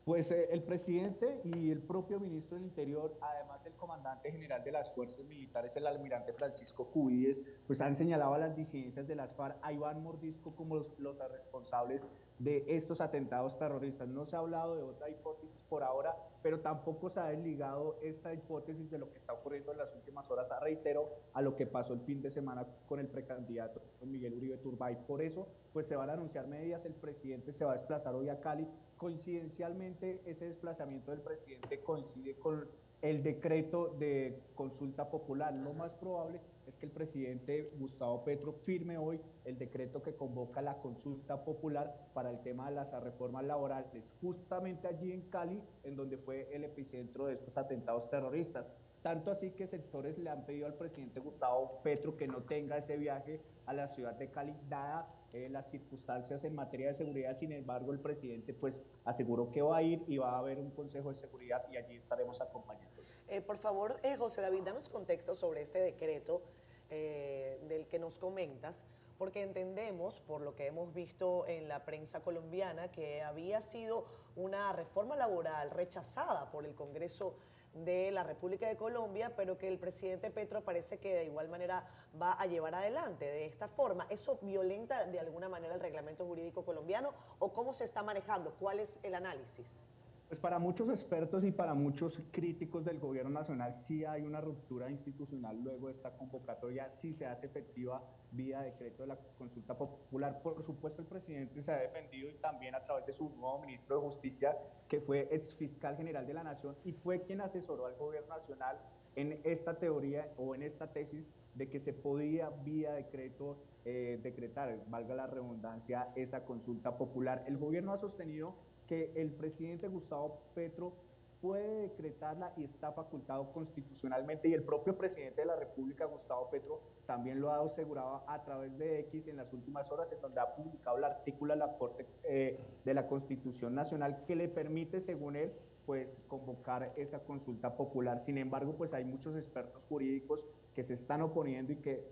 Pues el presidente y el propio ministro del Interior, además del comandante general de las fuerzas militares, el almirante Francisco Cubilles, pues han señalado a las disidencias de las FARC, a Iván Mordisco, como los responsables de estos atentados terroristas. No se ha hablado de otra hipótesis por ahora, pero tampoco se ha desligado esta hipótesis de lo que está ocurriendo en las últimas horas, reitero, a lo que pasó el fin de semana con el precandidato Miguel Uribe Turbay. Por eso, pues se van a anunciar medidas, el presidente se va a desplazar hoy a Cali. Coincidencialmente, ese desplazamiento del presidente coincide con el decreto de consulta popular. Lo más probable es que el presidente Gustavo Petro firme hoy el decreto que convoca la consulta popular para el tema de las reformas laborales, justamente allí en Cali, en donde fue el epicentro de estos atentados terroristas. Tanto así que sectores le han pedido al presidente Gustavo Petro que no tenga ese viaje a la ciudad de Cali, dada las circunstancias en materia de seguridad. Sin embargo, el presidente pues aseguró que va a ir y va a haber un consejo de seguridad y allí estaremos acompañando. Por favor, José David, danos contexto sobre este decreto del que nos comentas, porque entendemos, por lo que hemos visto en la prensa colombiana, que había sido una reforma laboral rechazada por el Congreso de la República de Colombia, pero que el presidente Petro parece que de igual manera va a llevar adelante de esta forma. ¿Eso violenta de alguna manera el reglamento jurídico colombiano o cómo se está manejando? ¿Cuál es el análisis? Pues para muchos expertos y para muchos críticos del gobierno nacional sí hay una ruptura institucional luego de esta convocatoria, sí se hace efectiva vía decreto de la consulta popular. Por supuesto, el presidente se ha defendido y también a través de su nuevo ministro de Justicia, que fue exfiscal general de la Nación y fue quien asesoró al gobierno nacional en esta teoría o en esta tesis de que se podía vía decreto decretar, valga la redundancia, esa consulta popular. El gobierno ha sostenido que el presidente Gustavo Petro puede decretarla y está facultado constitucionalmente, y el propio presidente de la República, Gustavo Petro, también lo ha asegurado a través de X en las últimas horas, en donde ha publicado el artículo de la Corte de la Constitución Nacional que le permite, según él, pues convocar esa consulta popular. Sin embargo, pues hay muchos expertos jurídicos que se están oponiendo y que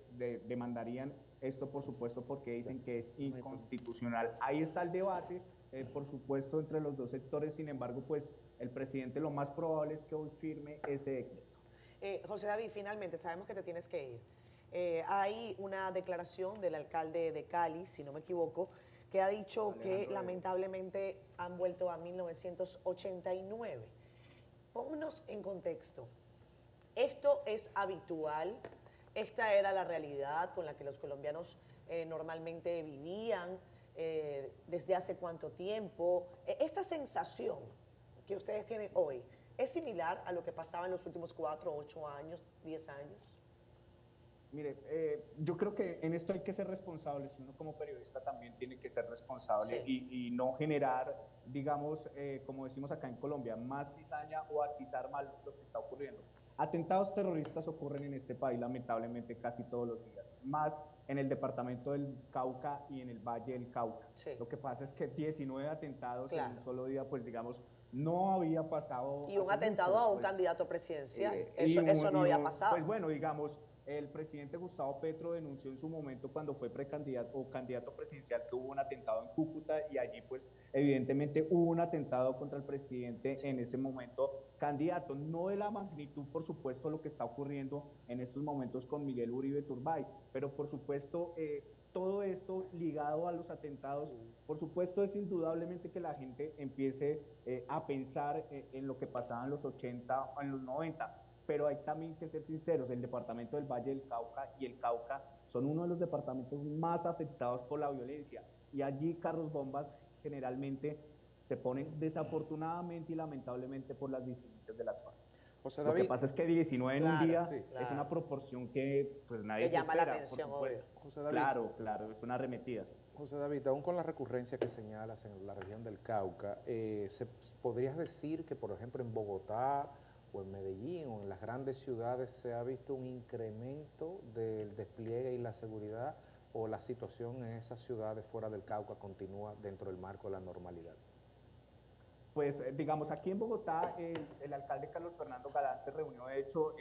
demandarían esto, por supuesto, porque dicen que es inconstitucional. Ahí está el debate, por supuesto, entre los dos sectores. Sin embargo, pues el presidente lo más probable es que hoy firme ese decreto. José David, finalmente, sabemos que te tienes que ir. Hay una declaración del alcalde de Cali, si no me equivoco, que ha dicho que lamentablemente han vuelto a 1989. Pónganos en contexto. ¿Esto es habitual? ¿Esta era la realidad con la que los colombianos normalmente vivían? ¿Desde hace cuánto tiempo? Esta sensación que ustedes tienen hoy, ¿es similar a lo que pasaba en los últimos 4, 8 años, 10 años? Mire, yo creo que en esto hay que ser responsables. Uno como periodista también tiene que ser responsable, sí, y no generar, digamos, como decimos acá en Colombia, más cizaña o atizar mal lo que está ocurriendo. Atentados terroristas ocurren en este país lamentablemente casi todos los días, más en el departamento del Cauca y en el Valle del Cauca. Sí. Lo que pasa es que 19 atentados en un solo día, pues digamos, no había pasado. Y un atentado a un candidato presidencial, eso no había pasado. Pues bueno, digamos, el presidente Gustavo Petro denunció en su momento cuando fue precandidato o candidato presidencial que hubo un atentado en Cúcuta y allí pues evidentemente hubo un atentado contra el presidente en ese momento candidato, no de la magnitud por supuesto lo que está ocurriendo en estos momentos con Miguel Uribe Turbay, pero por supuesto todo esto ligado a los atentados, por supuesto es indudablemente que la gente empiece a pensar en lo que pasaba en los 80 o en los 90. Pero hay también que ser sinceros, el departamento del Valle del Cauca y el Cauca son uno de los departamentos más afectados por la violencia y allí carros bombas generalmente se ponen desafortunadamente y lamentablemente por las disidencias de las FARC. José David, lo que pasa es que 19 en un día es una proporción que pues nadie se espera. Que llama la atención, obvio. José David, claro, es una arremetida. José David, aún con la recurrencia que señalas en la región del Cauca, ¿podrías decir que, por ejemplo, en Bogotá o en Medellín o en las grandes ciudades se ha visto un incremento del despliegue y la seguridad, o la situación en esas ciudades fuera del Cauca continúa dentro del marco de la normalidad? Pues digamos, aquí en Bogotá el alcalde Carlos Fernando Galán se reunió de hecho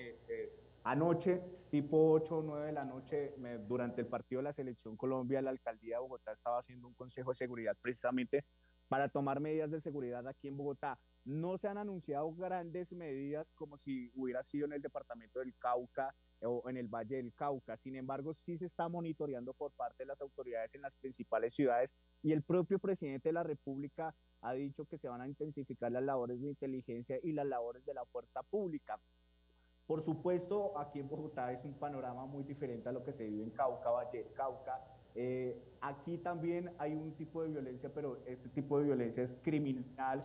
Anoche, tipo 8 o 9 de la noche, durante el partido de la Selección Colombia, la Alcaldía de Bogotá estaba haciendo un consejo de seguridad precisamente para tomar medidas de seguridad aquí en Bogotá. No se han anunciado grandes medidas como si hubiera sido en el departamento del Cauca o en el Valle del Cauca. Sin embargo, sí se está monitoreando por parte de las autoridades en las principales ciudades y el propio presidente de la República ha dicho que se van a intensificar las labores de inteligencia y las labores de la fuerza pública. Por supuesto, aquí en Bogotá es un panorama muy diferente a lo que se vive en Cauca, Valle del Cauca. Aquí también hay un tipo de violencia, pero este tipo de violencia es criminal,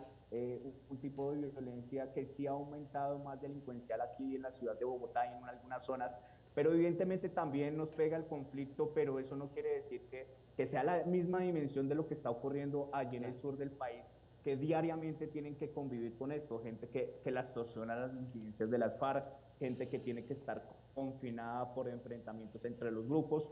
un tipo de violencia que sí ha aumentado más delincuencial aquí en la ciudad de Bogotá y en algunas zonas, pero evidentemente también nos pega el conflicto, pero eso no quiere decir que sea la misma dimensión de lo que está ocurriendo allí en el sur del país, que diariamente tienen que convivir con esto, gente que las extorsiona a las incidencias de las FARC, gente que tiene que estar confinada por enfrentamientos entre los grupos.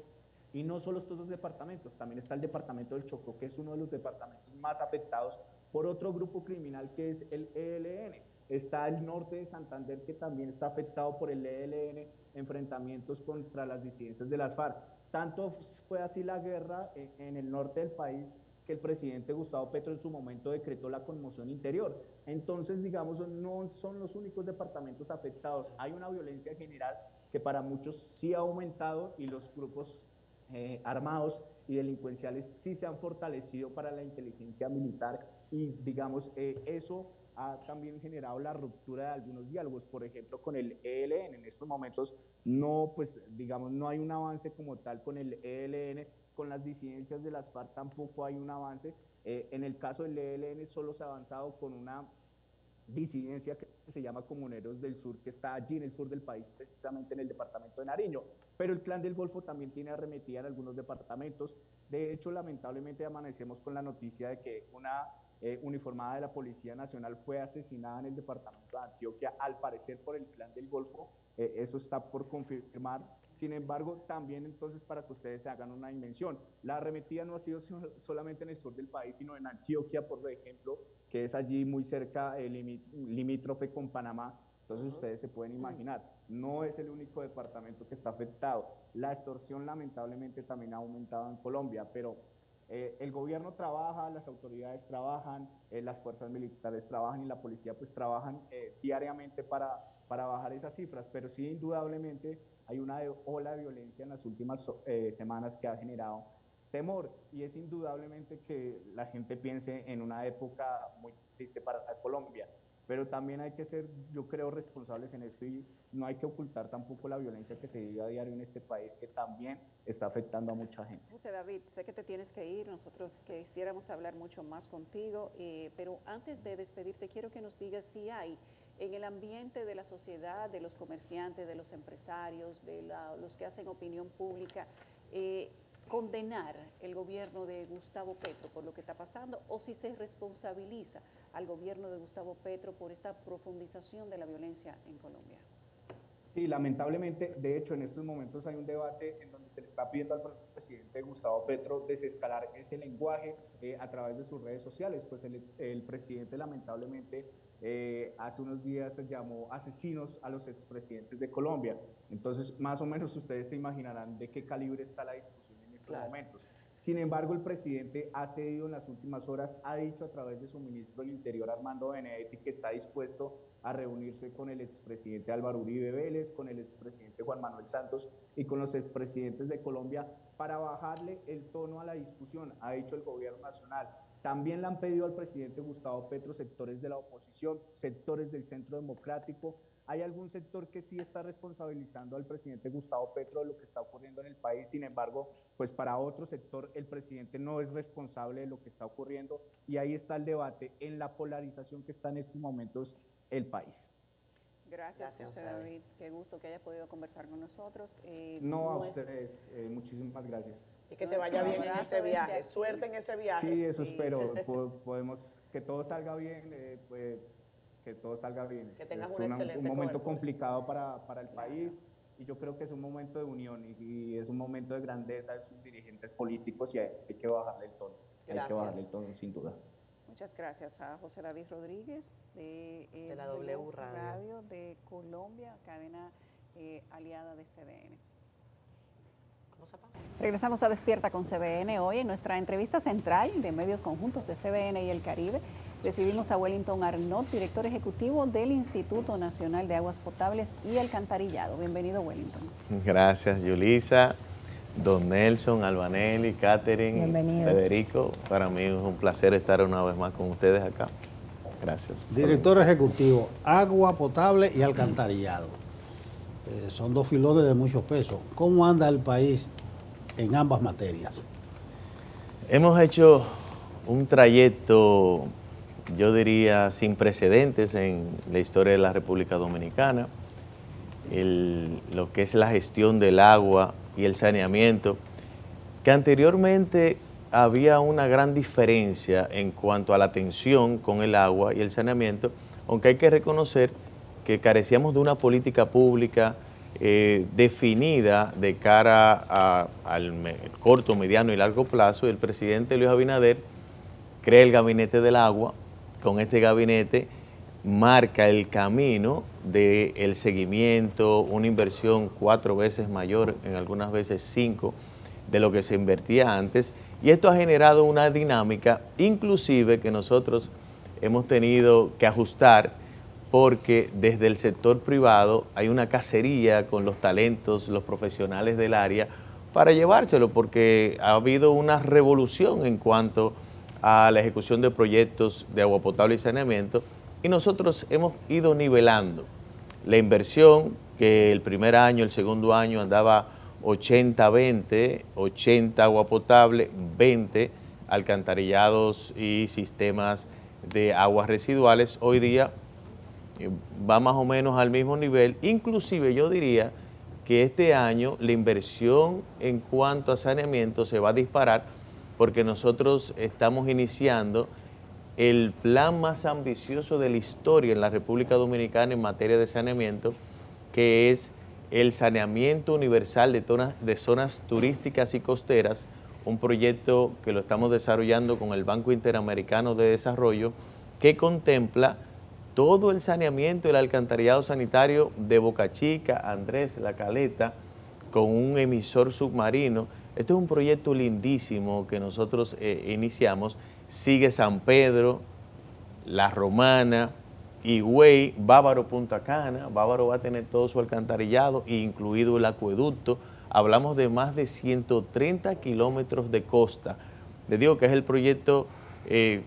Y no solo estos dos departamentos, también está el departamento del Chocó, que es uno de los departamentos más afectados por otro grupo criminal que es el ELN. Está el norte de Santander, que también está afectado por el ELN, enfrentamientos contra las disidencias de las FARC. Tanto fue así la guerra en el norte del país que el presidente Gustavo Petro en su momento decretó la conmoción interior. Entonces, digamos, no son los únicos departamentos afectados. Hay una violencia general que para muchos sí ha aumentado y los grupos armados y delincuenciales sí se han fortalecido para la inteligencia militar y, digamos, eso ha también generado la ruptura de algunos diálogos, por ejemplo, con el ELN. En estos momentos no, pues, digamos, no hay un avance como tal con el ELN, con las disidencias de las FARC tampoco hay un avance. En el caso del ELN solo se ha avanzado con una disidencia que se llama Comuneros del Sur, que está allí en el sur del país, precisamente en el departamento de Nariño. Pero el Clan del Golfo también tiene arremetida en algunos departamentos. De hecho, lamentablemente amanecemos con la noticia de que una uniformada de la Policía Nacional fue asesinada en el departamento de Antioquia, al parecer por el Clan del Golfo. Eso está por confirmar. Sin embargo, también entonces para que ustedes se hagan una dimensión, la arremetida no ha sido solamente en el sur del país, sino en Antioquia, por ejemplo, que es allí muy cerca, limítrofe con Panamá. Entonces ustedes se pueden imaginar, no es el único departamento que está afectado. La extorsión lamentablemente también ha aumentado en Colombia, pero el gobierno trabaja, las autoridades trabajan, las fuerzas militares trabajan y la policía pues trabajan diariamente para bajar esas cifras, pero sí indudablemente hay una ola de violencia en las últimas semanas que ha generado temor y es indudablemente que la gente piense en una época muy triste para Colombia, pero también hay que ser, yo creo, responsables en esto y no hay que ocultar tampoco la violencia que se vive a diario en este país, que también está afectando a mucha gente. José David, sé que te tienes que ir, nosotros quisiéramos hablar mucho más contigo, pero antes de despedirte quiero que nos digas si hay en el ambiente de la sociedad, de los comerciantes, de los empresarios, de los que hacen opinión pública, condenar el gobierno de Gustavo Petro por lo que está pasando o si se responsabiliza al gobierno de Gustavo Petro por esta profundización de la violencia en Colombia. Sí, lamentablemente, de hecho, en estos momentos hay un debate en donde se le está pidiendo al presidente Gustavo Petro desescalar ese lenguaje a través de sus redes sociales. Pues el presidente lamentablemente hace unos días llamó asesinos a los expresidentes de Colombia. Entonces, más o menos ustedes se imaginarán de qué calibre está la discusión en estos momentos. Sin embargo, el presidente ha cedido en las últimas horas, ha dicho a través de su ministro del Interior, Armando Benedetti, que está dispuesto a reunirse con el expresidente Álvaro Uribe Vélez, con el expresidente Juan Manuel Santos y con los expresidentes de Colombia para bajarle el tono a la discusión, ha dicho el gobierno nacional. También le han pedido al presidente Gustavo Petro sectores de la oposición, sectores del Centro Democrático. Hay algún sector que sí está responsabilizando al presidente Gustavo Petro de lo que está ocurriendo en el país, sin embargo, pues para otro sector el presidente no es responsable de lo que está ocurriendo y ahí está el debate en la polarización que está en estos momentos el país. Gracias José David. Qué gusto que haya podido conversar con nosotros. No, a ustedes, muchísimas gracias. Y que te vaya bien en ese viaje. Suerte en ese viaje. Sí, eso espero. Podemos que todo salga bien, que todo salga bien. Que tengas es un momento complicado para el país y yo creo que es un momento de unión y es un momento de grandeza de sus dirigentes políticos y hay que bajarle el tono. Gracias. Hay que bajarle el tono, sin duda. Muchas gracias a José David Rodríguez de la W Radio de Colombia, cadena aliada de CDN. Regresamos a Despierta con CDN. Hoy en nuestra entrevista central de medios conjuntos de CDN y el Caribe recibimos a Wellington Arnott, director ejecutivo del Instituto Nacional de Aguas Potables y Alcantarillado. Bienvenido, Wellington. Gracias, Yulisa, don Nelson, Albanelli, Catherine, bienvenido. Federico. Para mí es un placer estar una vez más con ustedes acá. Gracias. Director ejecutivo, agua potable y alcantarillado. Son dos filones de mucho peso. ¿Cómo anda el país en ambas materias? Hemos hecho un trayecto, yo diría, sin precedentes en la historia de la República Dominicana. Lo que es la gestión del agua y el saneamiento, que anteriormente había una gran diferencia en cuanto a la atención con el agua y el saneamiento, aunque hay que reconocer que carecíamos de una política pública definida de cara al corto, mediano y largo plazo. El presidente Luis Abinader crea el Gabinete del Agua. Con este gabinete marca el camino del seguimiento, una inversión 4 veces mayor, en algunas veces 5, de lo que se invertía antes. Y esto ha generado una dinámica, inclusive que nosotros hemos tenido que ajustar, porque desde el sector privado hay una cacería con los talentos, los profesionales del área, para llevárselo, porque ha habido una revolución en cuanto a la ejecución de proyectos de agua potable y saneamiento, y nosotros hemos ido nivelando la inversión, que el primer año, el segundo año andaba 80-20, 80 agua potable, 20 alcantarillados y sistemas de aguas residuales. Hoy día va más o menos al mismo nivel. Inclusive yo diría que este año la inversión en cuanto a saneamiento se va a disparar, porque nosotros estamos iniciando el plan más ambicioso de la historia en la República Dominicana en materia de saneamiento, que es el saneamiento universal de zonas turísticas y costeras, un proyecto que lo estamos desarrollando con el Banco Interamericano de Desarrollo, que contempla todo el saneamiento y el alcantarillado sanitario de Boca Chica, Andrés, La Caleta, con un emisor submarino. Este es un proyecto lindísimo que nosotros iniciamos. Sigue San Pedro, La Romana, Higüey, Bávaro, Punta Cana. Bávaro va a tener todo su alcantarillado, incluido el acueducto. Hablamos de más de 130 kilómetros de costa. Les digo que es el proyecto,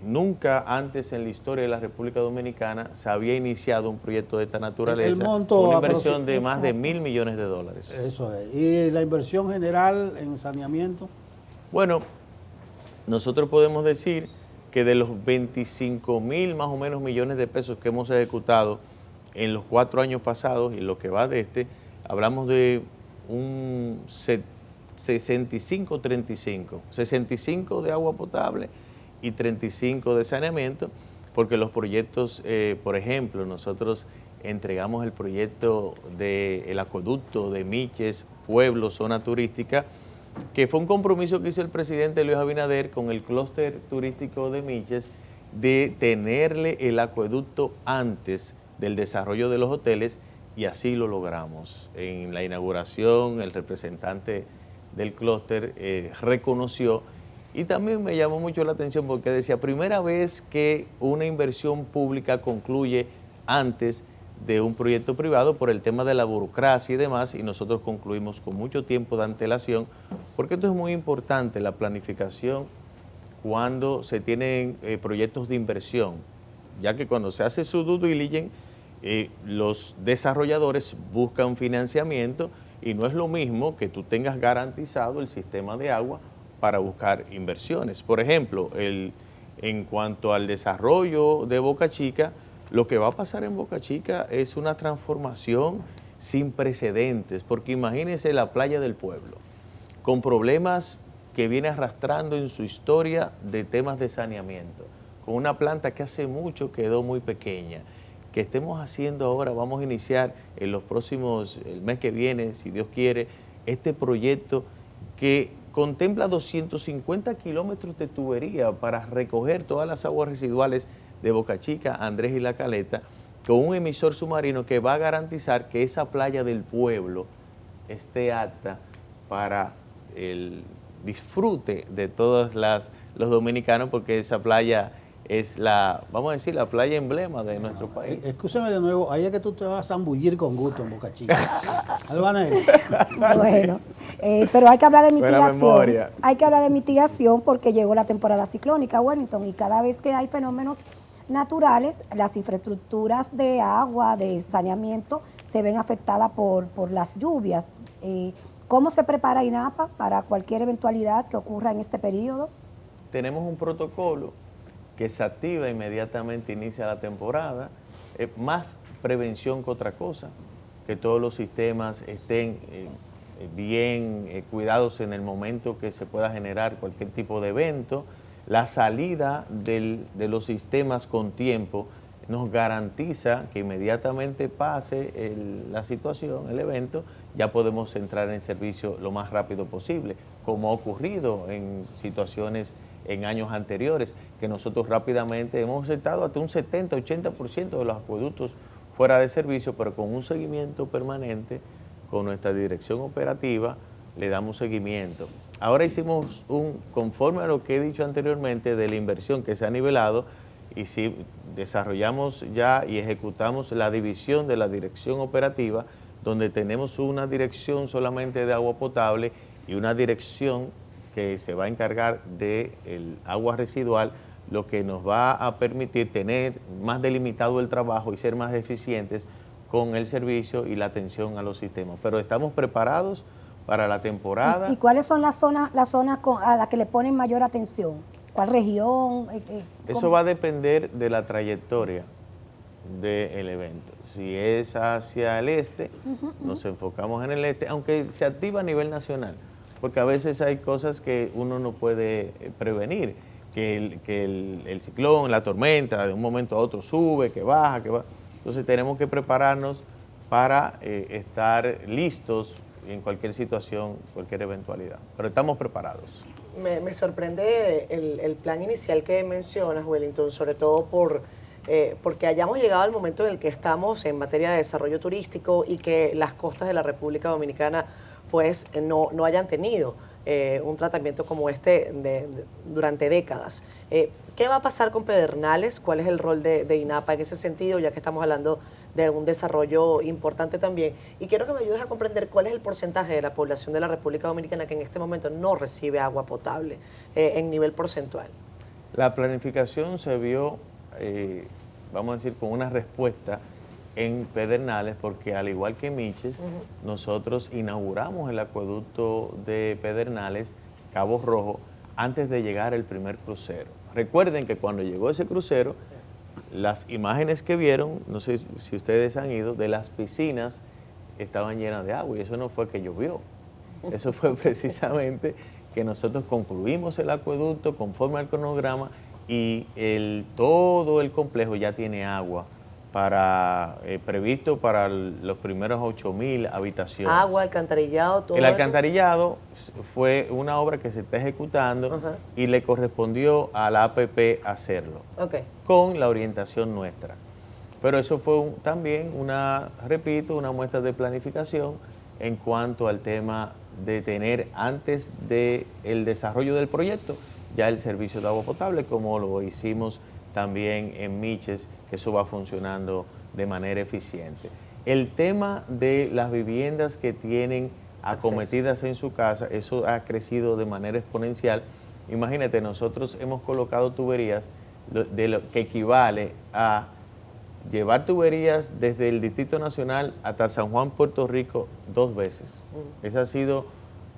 nunca antes en la historia de la República Dominicana se había iniciado un proyecto de esta naturaleza. El monto, una inversión de más de $1.000 millones. Eso es. ¿Y la inversión general en saneamiento? Bueno, nosotros podemos decir que de los 25.000 más o menos millones de pesos que hemos ejecutado en los 4 años pasados y lo que va de este, hablamos de un 65-35, 65 de agua potable y 35 de saneamiento, porque los proyectos, por ejemplo, nosotros entregamos el proyecto del acueducto de Miches, pueblo, zona turística, que fue un compromiso que hizo el presidente Luis Abinader con el clúster turístico de Miches, de tenerle el acueducto antes del desarrollo de los hoteles, y así lo logramos. En la inauguración, el representante del clúster reconoció, y también me llamó mucho la atención porque decía, primera vez que una inversión pública concluye antes de un proyecto privado por el tema de la burocracia y demás, y nosotros concluimos con mucho tiempo de antelación, porque esto es muy importante, la planificación cuando se tienen proyectos de inversión, ya que cuando se hace su due diligence, los desarrolladores buscan financiamiento, y no es lo mismo que tú tengas garantizado el sistema de agua para buscar inversiones. Por ejemplo, en cuanto al desarrollo de Boca Chica, lo que va a pasar en Boca Chica es una transformación sin precedentes, porque imagínense la playa del pueblo, con problemas que viene arrastrando en su historia de temas de saneamiento, con una planta que hace mucho quedó muy pequeña, que estemos haciendo ahora, vamos a iniciar en los próximos, el mes que viene, si Dios quiere, este proyecto que contempla 250 kilómetros de tubería para recoger todas las aguas residuales de Boca Chica, Andrés y La Caleta, con un emisor submarino que va a garantizar que esa playa del pueblo esté apta para el disfrute de todos los dominicanos, porque esa playa es vamos a decir, la playa emblema de nuestro país. Escúchame de nuevo, ahí es que tú te vas a zambullir con gusto en Boca Chica. Albanero. Bueno, pero hay que hablar de Buena mitigación. memoria. Hay que hablar de mitigación porque llegó la temporada ciclónica, Wellington, y cada vez que hay fenómenos naturales, las infraestructuras de agua, de saneamiento, se ven afectadas por las lluvias. ¿Cómo se prepara INAPA para cualquier eventualidad que ocurra en este periodo? Tenemos un protocolo que se activa inmediatamente, inicia la temporada, más prevención que otra cosa, que todos los sistemas estén bien cuidados en el momento que se pueda generar cualquier tipo de evento. La salida de los sistemas con tiempo nos garantiza que inmediatamente pase la situación, el evento, ya podemos entrar en servicio lo más rápido posible, como ha ocurrido en situaciones en años anteriores, que nosotros rápidamente hemos estado hasta un 70-80% de los acueductos fuera de servicio, pero con un seguimiento permanente, con nuestra dirección operativa, le damos seguimiento. Ahora hicimos conforme a lo que he dicho anteriormente de la inversión que se ha nivelado, y sí, desarrollamos ya y ejecutamos la división de la dirección operativa, donde tenemos una dirección solamente de agua potable y una dirección que se va a encargar del agua residual, lo que nos va a permitir tener más delimitado el trabajo y ser más eficientes con el servicio y la atención a los sistemas. Pero estamos preparados para la temporada. ¿Y cuáles son las zonas a las que le ponen mayor atención? ¿Cuál región? Eso va a depender de la trayectoria del evento. Si es hacia el este, nos enfocamos en el este, aunque se activa a nivel nacional, porque a veces hay cosas que uno no puede prevenir, que el ciclón, la tormenta, de un momento a otro sube, que baja, que va. Entonces tenemos que prepararnos para estar listos en cualquier situación, cualquier eventualidad. Pero estamos preparados. Me sorprende el plan inicial que mencionas, Wellington, sobre todo porque hayamos llegado al momento en el que estamos en materia de desarrollo turístico y que las costas de la República Dominicana pues no hayan tenido un tratamiento como este durante décadas. ¿Qué va a pasar con Pedernales? ¿Cuál es el rol de INAPA en ese sentido, ya que estamos hablando de un desarrollo importante también? Y quiero que me ayudes a comprender cuál es el porcentaje de la población de la República Dominicana que en este momento no recibe agua potable en nivel porcentual. La planificación se vio, vamos a decir, con una respuesta en Pedernales, porque al igual que Miches, nosotros inauguramos el acueducto de Pedernales, Cabo Rojo, antes de llegar el primer crucero. Recuerden que cuando llegó ese crucero, las imágenes que vieron, no sé si ustedes han ido, de las piscinas estaban llenas de agua, y eso no fue que llovió. Eso fue precisamente que nosotros concluimos el acueducto conforme al cronograma y todo el complejo ya tiene agua previsto para los primeros 8,000 habitaciones. Agua, alcantarillado, todo el eso. Alcantarillado fue una obra que se está ejecutando y le correspondió a la APP hacerlo, con la orientación nuestra. Pero eso fue también una muestra de planificación en cuanto al tema de tener antes del desarrollo del proyecto ya el servicio de agua potable, como lo hicimos también en Miches, que eso va funcionando de manera eficiente. El tema de las viviendas que tienen acometidas en su casa, eso ha crecido de manera exponencial. Imagínate, nosotros hemos colocado tuberías que equivale a llevar tuberías desde el Distrito Nacional hasta San Juan, Puerto Rico, 2 veces. Esa ha sido,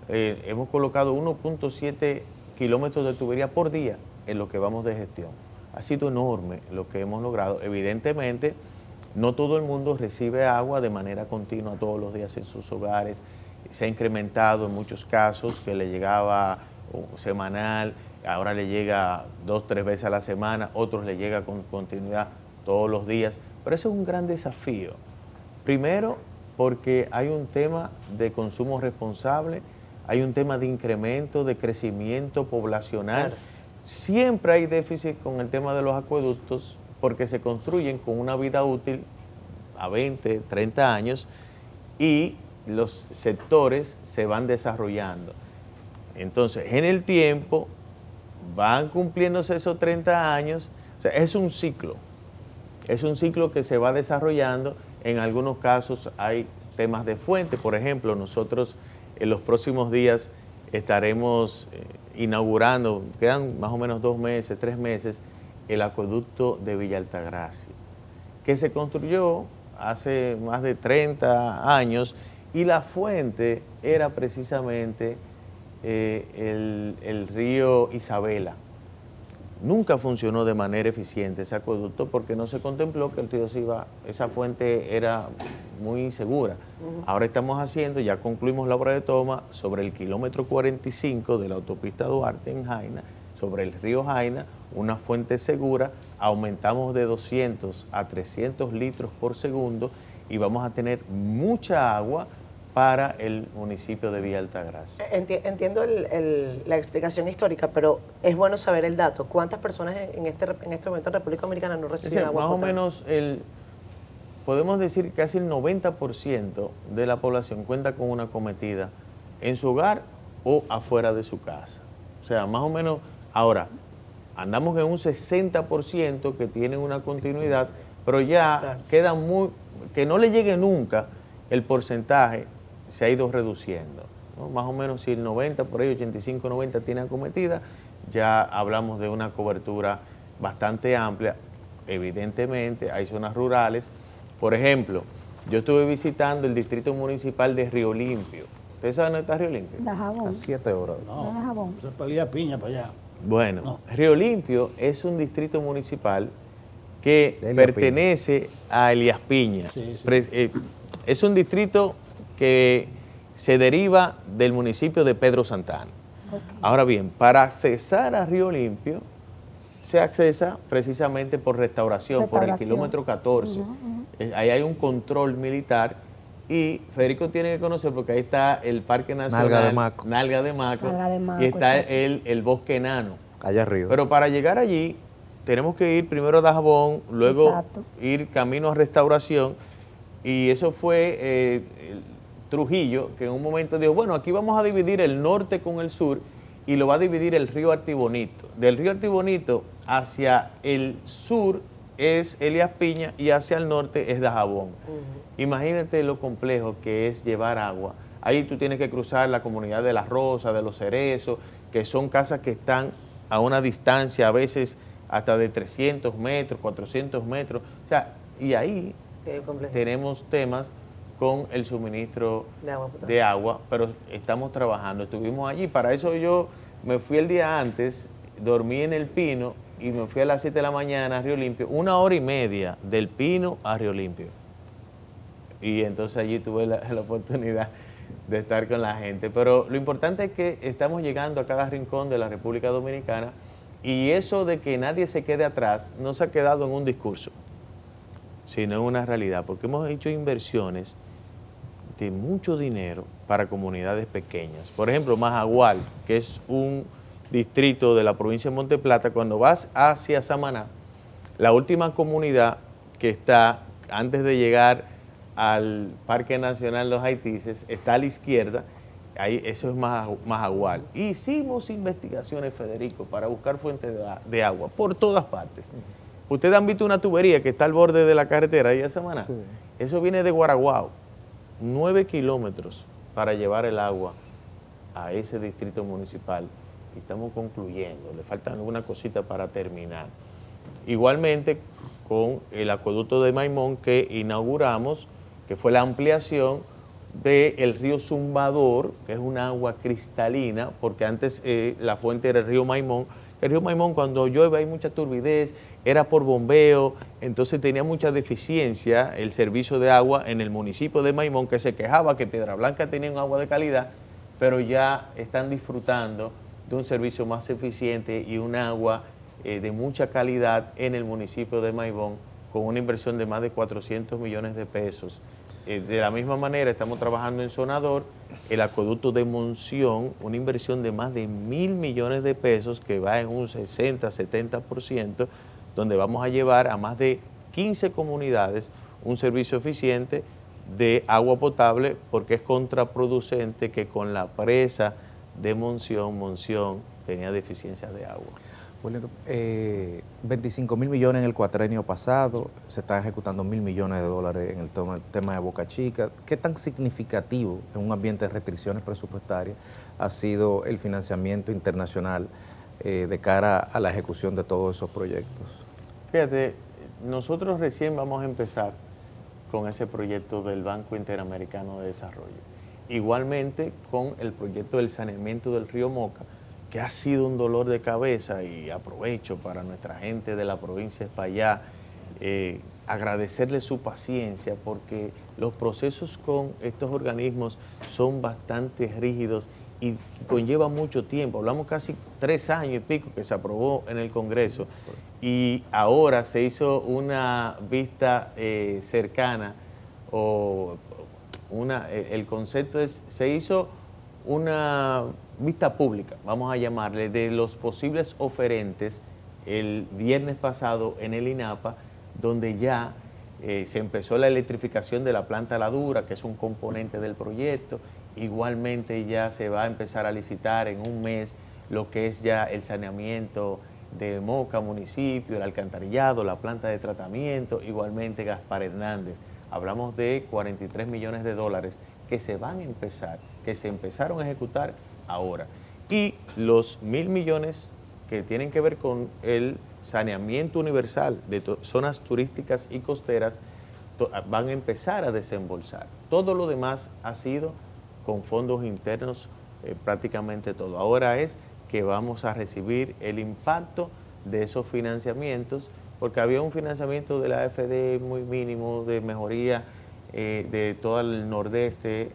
hemos colocado 1.7 kilómetros de tubería por día en lo que vamos de gestión. Ha sido enorme lo que hemos logrado. Evidentemente, no todo el mundo recibe agua de manera continua todos los días en sus hogares. Se ha incrementado en muchos casos, que le llegaba semanal, ahora le llega 2-3 veces a la semana, otros le llega con continuidad todos los días. Pero eso es un gran desafío. Primero, porque hay un tema de consumo responsable, hay un tema de incremento, de crecimiento poblacional. Claro. Siempre hay déficit con el tema de los acueductos porque se construyen con una vida útil a 20, 30 años y los sectores se van desarrollando. Entonces, en el tiempo van cumpliéndose esos 30 años, o sea, es un ciclo que se va desarrollando. En algunos casos hay temas de fuente, por ejemplo, nosotros en los próximos días estaremos inaugurando, quedan más o menos 2 meses, 3 meses, el acueducto de Villa Altagracia, que se construyó hace más de 30 años y la fuente era precisamente el río Isabela. Nunca funcionó de manera eficiente ese acueducto porque no se contempló que el río se iba, esa fuente era muy insegura. Ahora estamos haciendo, ya concluimos la obra de toma sobre el kilómetro 45 de la autopista Duarte en Jaina, sobre el río Jaina, una fuente segura, aumentamos de 200 a 300 litros por segundo y vamos a tener mucha agua para el municipio de Villa Altagracia. Entiendo la explicación histórica, pero es bueno saber el dato. ¿Cuántas personas en este momento en República Dominicana no reciben agua potable? potable? Más o menos, podemos decir que casi el 90% de la población cuenta con una cometida en su hogar o afuera de su casa. O sea, más o menos, ahora, andamos en un 60% que tienen una continuidad, pero ya queda que no le llegue nunca, el porcentaje se ha ido reduciendo, ¿no? Más o menos si el 90, por ahí 85, 90 tiene acometida, ya hablamos de una cobertura bastante amplia. Evidentemente hay zonas rurales. Por ejemplo, yo estuve visitando el distrito municipal de Río Limpio. ¿Ustedes saben dónde está Río Limpio? Dajabón. A 7 horas. No, Dajabón. se pelea piña para allá. Bueno, No. Río Limpio es un distrito municipal que Elías pertenece a Elías Piña. Sí, sí. Es un distrito que se deriva del municipio de Pedro Santana. Ahora bien, para accesar a Río Limpio, se accesa precisamente por restauración, por el kilómetro 14. Ahí hay un control militar y Federico tiene que conocer porque ahí está el Parque Nacional Nalga de Maco. Y está el Bosque Enano. Allá arriba. Pero para llegar allí tenemos que ir primero a Dajabón, luego Exacto. ir camino a Restauración y eso fue Trujillo, que en un momento dijo, bueno, aquí vamos a dividir el norte con el sur y lo va a dividir el río Artibonito. Del río Artibonito hacia el sur es Elías Piña y hacia el norte es Dajabón. Imagínate lo complejo que es llevar agua. Ahí tú tienes que cruzar la comunidad de Las Rosas, de Los Cerezos, que son casas que están a una distancia a veces hasta de 300 metros, 400 metros. O sea, y ahí tenemos temas con el suministro de agua, pero estamos trabajando, estuvimos allí. Para eso yo me fui el día antes, dormí en El Pino y me fui a las 7 de la mañana a Río Limpio, 1 hora y media del Pino a Río Limpio. Y entonces allí tuve la oportunidad de estar con la gente. Pero lo importante es que estamos llegando a cada rincón de la República Dominicana y eso de que nadie se quede atrás no se ha quedado en un discurso, sino en una realidad, porque hemos hecho inversiones de mucho dinero para comunidades pequeñas. Por ejemplo, Majagual, que es un distrito de la provincia de Monteplata, cuando vas hacia Samaná, la última comunidad que está antes de llegar al Parque Nacional Los Haitises, está a la izquierda, ahí, eso es Majagual. Hicimos investigaciones, Federico, para buscar fuentes de agua por todas partes. Ustedes han visto una tubería que está al borde de la carretera ahí a Samaná. Sí. Eso viene de Guaraguao. 9 kilómetros para llevar el agua a ese distrito municipal. Y estamos concluyendo, le faltan alguna cosita para terminar. Igualmente con el acueducto de Maimón que inauguramos, que fue la ampliación del río Zumbador, que es un agua cristalina, porque antes la fuente era el río Maimón. El río Maimón, cuando llueve hay mucha turbidez, era por bombeo, entonces tenía mucha deficiencia el servicio de agua en el municipio de Maimón, que se quejaba que Piedra Blanca tenía un agua de calidad, pero ya están disfrutando de un servicio más eficiente y un agua de mucha calidad en el municipio de Maimón, con una inversión de más de 400 millones de pesos. De la misma manera, estamos trabajando en Sonador, el acueducto de Monción, una inversión de más de 1.000 millones de pesos que va en un 60-70%, donde vamos a llevar a más de 15 comunidades un servicio eficiente de agua potable, porque es contraproducente que con la presa de Monción tenía deficiencia de agua. Wellington, 25.000 millones en el cuatrenio pasado, se están ejecutando 1.000 millones de dólares en el tema de Boca Chica. ¿Qué tan significativo en un ambiente de restricciones presupuestarias ha sido el financiamiento internacional de cara a la ejecución de todos esos proyectos? Fíjate, nosotros recién vamos a empezar con ese proyecto del Banco Interamericano de Desarrollo. Igualmente con el proyecto del saneamiento del río Moca, que ha sido un dolor de cabeza, y aprovecho para nuestra gente de la provincia de Espaillá agradecerle su paciencia, porque los procesos con estos organismos son bastante rígidos y conlleva mucho tiempo. Hablamos casi 3 años y pico que se aprobó en el Congreso, y ahora se hizo una vista cercana, el concepto es, se hizo una vista pública, vamos a llamarle, de los posibles oferentes el viernes pasado en el INAPA, donde ya se empezó la electrificación de la planta La Dura, que es un componente del proyecto. Igualmente ya se va a empezar a licitar en un mes lo que es ya el saneamiento de Moca municipio, el alcantarillado, la planta de tratamiento, igualmente Gaspar Hernández. Hablamos de 43 millones de dólares que se van a empezar, que se empezaron a ejecutar ahora. Y los 1.000 millones que tienen que ver con el saneamiento universal de zonas turísticas y costeras van a empezar a desembolsar. Todo lo demás ha sido con fondos internos, prácticamente todo. Ahora es que vamos a recibir el impacto de esos financiamientos, porque había un financiamiento de la AFD muy mínimo de mejoría de todo el noroeste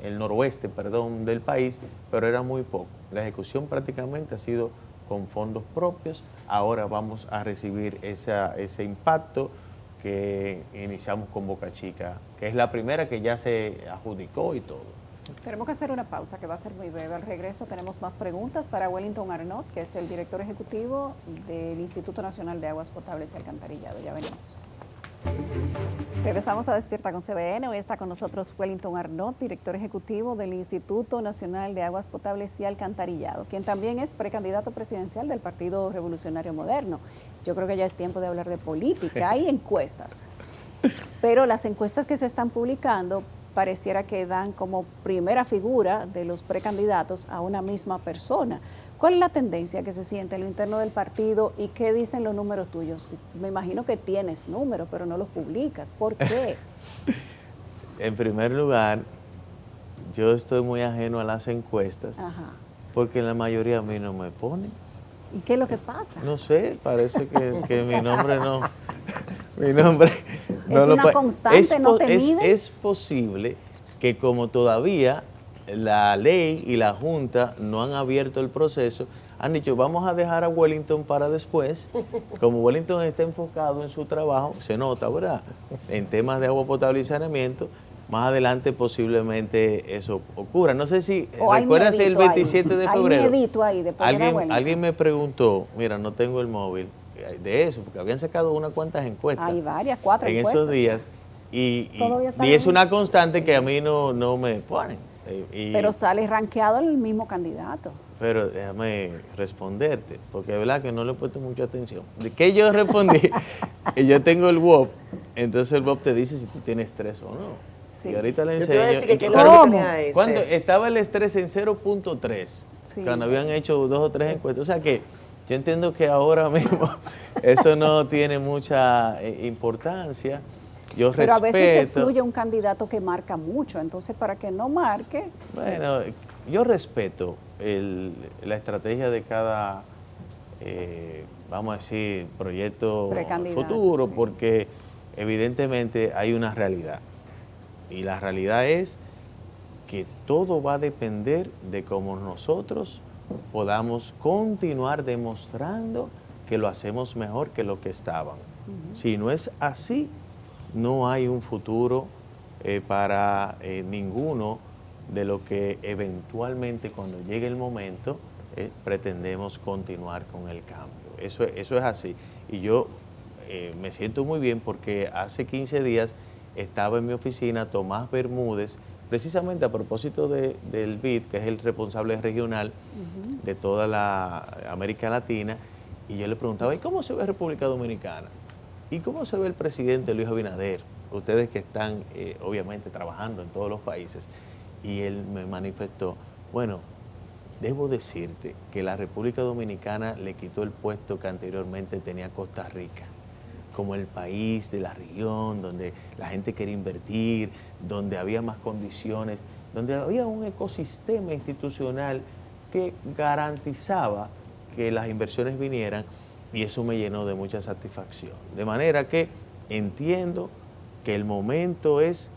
del país, pero era muy poco. La ejecución prácticamente ha sido con fondos propios. Ahora vamos a recibir ese impacto que iniciamos con Boca Chica, que es la primera que ya se adjudicó y todo. Tenemos que hacer una pausa que va a ser muy breve. Al regreso tenemos más preguntas para Wellington Arnott, que es el director ejecutivo del Instituto Nacional de Aguas Potables y Alcantarillado. Ya venimos. Regresamos a Despierta con CDN. Hoy está con nosotros Wellington Arnott, director ejecutivo del Instituto Nacional de Aguas Potables y Alcantarillado, quien también es precandidato presidencial del Partido Revolucionario Moderno. Yo creo que ya es tiempo de hablar de política. Hay encuestas, pero las encuestas que se están publicando pareciera que dan como primera figura de los precandidatos a una misma persona. ¿Cuál es la tendencia que se siente en lo interno del partido y qué dicen los números tuyos? Me imagino que tienes números, pero no los publicas. ¿Por qué? En primer lugar, yo estoy muy ajeno a las encuestas, porque la mayoría a mí no me ponen. ¿Y qué es lo que pasa? No sé, parece que mi nombre no... Mi nombre no es una constante, no te miden. Es posible que como todavía la ley y la Junta no han abierto el proceso, han dicho, vamos a dejar a Wellington para después. Como Wellington está enfocado en su trabajo, se nota, ¿verdad?, en temas de agua potable y saneamiento, más adelante posiblemente eso ocurra. No sé si recuerdas el 27 de febrero. Alguien me preguntó, mira, no tengo el móvil, de eso, porque habían sacado unas cuantas encuestas. Hay varias, 4 en encuestas. En esos días. Y es una constante que a mí no me ponen. Pero sale rankeado el mismo candidato. Pero déjame responderte, porque es verdad que no le he puesto mucha atención. ¿De qué yo respondí? Yo tengo el WOP, entonces el WOP te dice si tú tienes estrés o no. Sí. Y ahorita le enseño. Yo te voy a decir que ¿Cómo? Cuando estaba el estrés en 0.3, sí, cuando habían hecho 2 o 3 encuestas. O sea que yo entiendo que ahora mismo eso no tiene mucha importancia. Pero a veces se excluye un candidato que marca mucho, entonces para que no marque... Bueno, yo respeto la estrategia de cada, vamos a decir, proyecto futuro, sí, porque evidentemente hay una realidad. Y la realidad es que todo va a depender de cómo nosotros podamos continuar demostrando que lo hacemos mejor que lo que estaban. Si no es así, no hay un futuro para ninguno de lo que eventualmente cuando llegue el momento pretendemos continuar con el cambio. Eso es así. Y yo me siento muy bien porque hace 15 días estaba en mi oficina Tomás Bermúdez, precisamente a propósito del BID, que es el responsable regional de toda la América Latina, y yo le preguntaba, ¿y cómo se ve República Dominicana? ¿Y cómo se ve el presidente Luis Abinader? Ustedes que están obviamente trabajando en todos los países. Y él me manifestó, bueno, debo decirte que la República Dominicana le quitó el puesto que anteriormente tenía Costa Rica, como el país de la región, donde la gente quería invertir, donde había más condiciones, donde había un ecosistema institucional que garantizaba que las inversiones vinieran, y eso me llenó de mucha satisfacción. De manera que entiendo que el momento es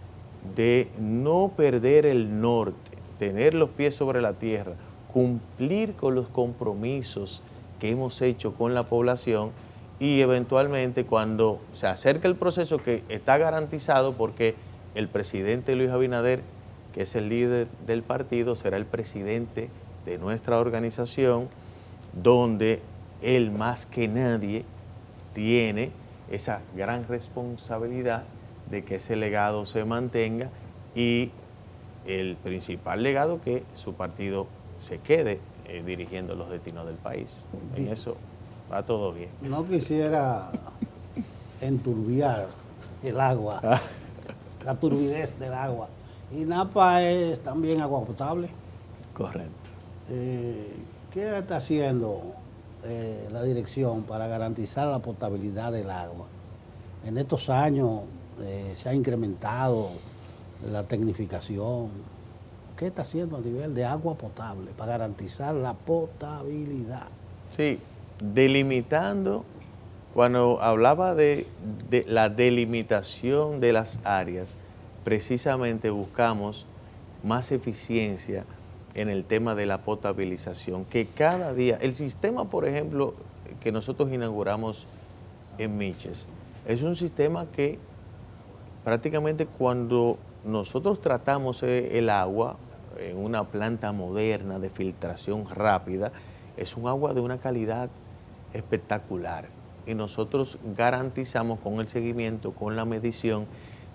de no perder el norte, tener los pies sobre la tierra, cumplir con los compromisos que hemos hecho con la población y eventualmente cuando se acerque el proceso que está garantizado porque el presidente Luis Abinader, que es el líder del partido, será el presidente de nuestra organización, donde él más que nadie tiene esa gran responsabilidad de que ese legado se mantenga y el principal legado que su partido se quede dirigiendo los destinos del país. En eso va todo bien. No quisiera enturbiar el agua, la turbidez del agua. Y Napa es también agua potable. Correcto. ¿Qué está haciendo la dirección para garantizar la potabilidad del agua? En estos años se ha incrementado la tecnificación. ¿Qué está haciendo a nivel de agua potable para garantizar la potabilidad? Sí, delimitando, cuando hablaba de la delimitación de las áreas, precisamente buscamos más eficiencia en el tema de la potabilización, que cada día, el sistema, por ejemplo, que nosotros inauguramos en Miches, es un sistema que prácticamente cuando nosotros tratamos el agua en una planta moderna de filtración rápida, es un agua de una calidad espectacular. Y nosotros garantizamos con el seguimiento, con la medición,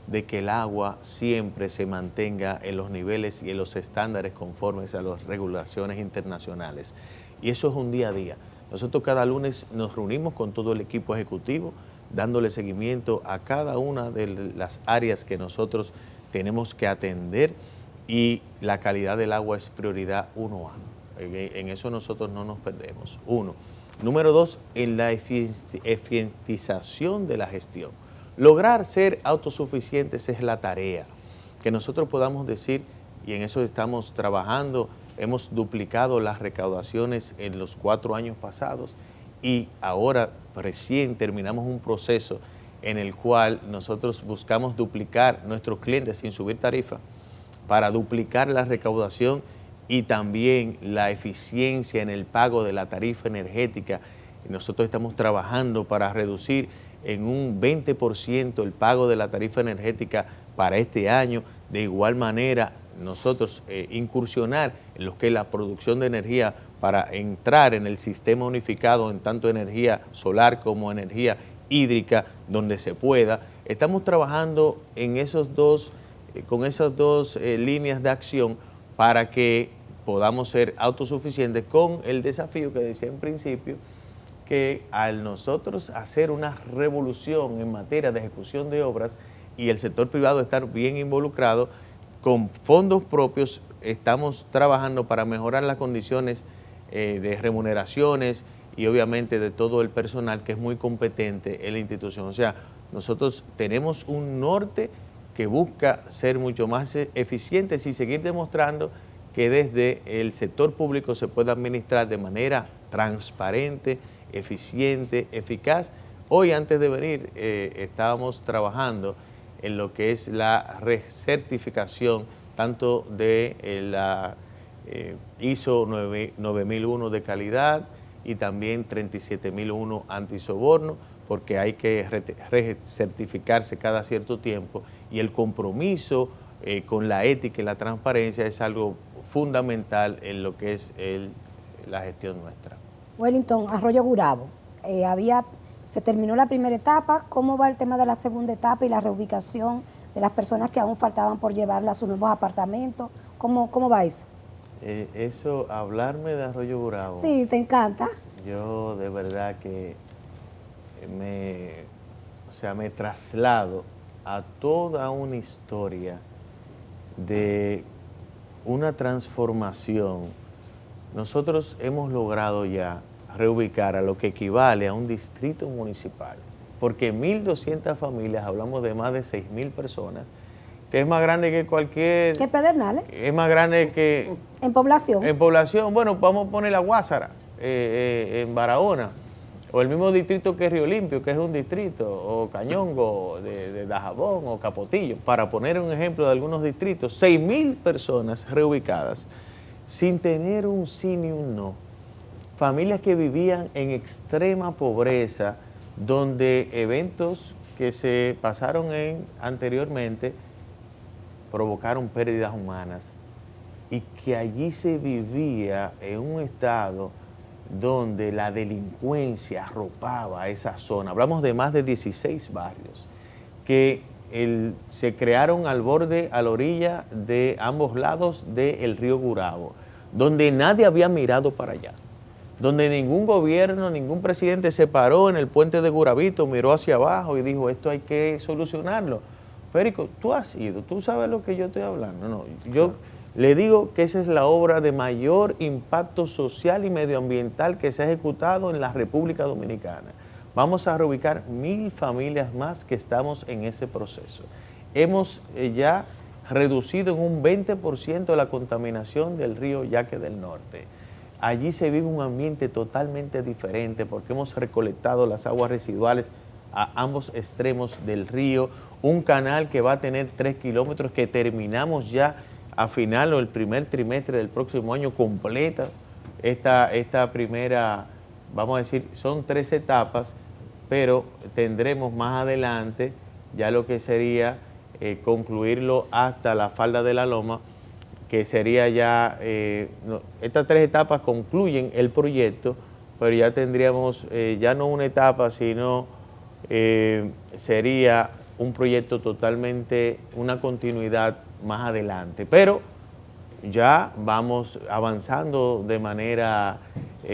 de que el agua siempre se mantenga en los niveles y en los estándares conformes a las regulaciones internacionales. Y eso es un día a día. Nosotros cada lunes nos reunimos con todo el equipo ejecutivo, dándole seguimiento a cada una de las áreas que nosotros tenemos que atender, y la calidad del agua es prioridad 1A. En eso nosotros no nos perdemos. 1. Número 2, en la eficientización de la gestión. Lograr ser autosuficientes es la tarea. Que nosotros podamos decir, y en eso estamos trabajando, hemos duplicado las recaudaciones en los 4 años pasados y ahora recién terminamos un proceso en el cual nosotros buscamos duplicar nuestros clientes sin subir tarifa para duplicar la recaudación y también la eficiencia en el pago de la tarifa energética. Nosotros estamos trabajando para reducir en un 20% el pago de la tarifa energética para este año. De igual manera, nosotros incursionar en lo que es la producción de energía para entrar en el sistema unificado en tanto energía solar como energía hídrica donde se pueda. Estamos trabajando en con esas dos líneas de acción para que podamos ser autosuficientes, con el desafío que decía en principio, que al nosotros hacer una revolución en materia de ejecución de obras y el sector privado estar bien involucrado, con fondos propios estamos trabajando para mejorar las condiciones de remuneraciones y obviamente de todo el personal que es muy competente en la institución. O sea, nosotros tenemos un norte que busca ser mucho más eficientes y seguir demostrando que desde el sector público se puede administrar de manera transparente, eficiente, eficaz. Hoy, antes de venir, estábamos trabajando en lo que es la recertificación tanto de la ISO 9001 de calidad y también 37001 antisoborno, porque hay que recertificarse cada cierto tiempo, y el compromiso con la ética y la transparencia es algo fundamental en lo que es la gestión nuestra. Wellington, Arroyo Gurabo, Se terminó la primera etapa. ¿Cómo va el tema de la segunda etapa y la reubicación de las personas que aún faltaban por llevarla a sus nuevos apartamentos? ¿Cómo va eso? Eso, hablarme de Arroyo Gurabo. Sí, te encanta. Yo de verdad que me traslado a toda una historia de una transformación. Nosotros hemos logrado ya reubicar a lo que equivale a un distrito municipal, porque 1.200 familias, hablamos de más de 6.000 personas, que es más grande que cualquier... ¿Qué Pedernales? Es más grande que... ¿En población? En población, bueno, vamos a poner la Guásara, en Barahona, o el mismo distrito que Río Limpio, que es un distrito, o Cañongo, de Dajabón, o Capotillo, para poner un ejemplo de algunos distritos, 6.000 personas reubicadas, sin tener un sí ni un no. Familias que vivían en extrema pobreza, donde eventos que se pasaron anteriormente provocaron pérdidas humanas, y que allí se vivía en un estado donde la delincuencia arropaba esa zona. Hablamos de más de 16 barrios que se crearon al borde, a la orilla de ambos lados del río Gurabo, donde nadie había mirado para allá, donde ningún gobierno, ningún presidente se paró en el puente de Gurabito, miró hacia abajo y dijo, esto hay que solucionarlo. Federico, tú has ido, tú sabes lo que yo estoy hablando. No, yo le digo que esa es la obra de mayor impacto social y medioambiental que se ha ejecutado en la República Dominicana. Vamos a reubicar 1.000 familias más que estamos en ese proceso. Hemos ya reducido en un 20% la contaminación del río Yaque del Norte. Allí se vive un ambiente totalmente diferente porque hemos recolectado las aguas residuales a ambos extremos del río, un canal que va a tener 3 kilómetros que terminamos ya a final o el primer trimestre del próximo año completa esta primera, vamos a decir, son 3 etapas, pero tendremos más adelante ya lo que sería concluirlo hasta la falda de la Loma, que sería ya, estas 3 etapas concluyen el proyecto, pero ya tendríamos ya no una etapa, sino sería un proyecto totalmente, una continuidad más adelante. Pero ya vamos avanzando de manera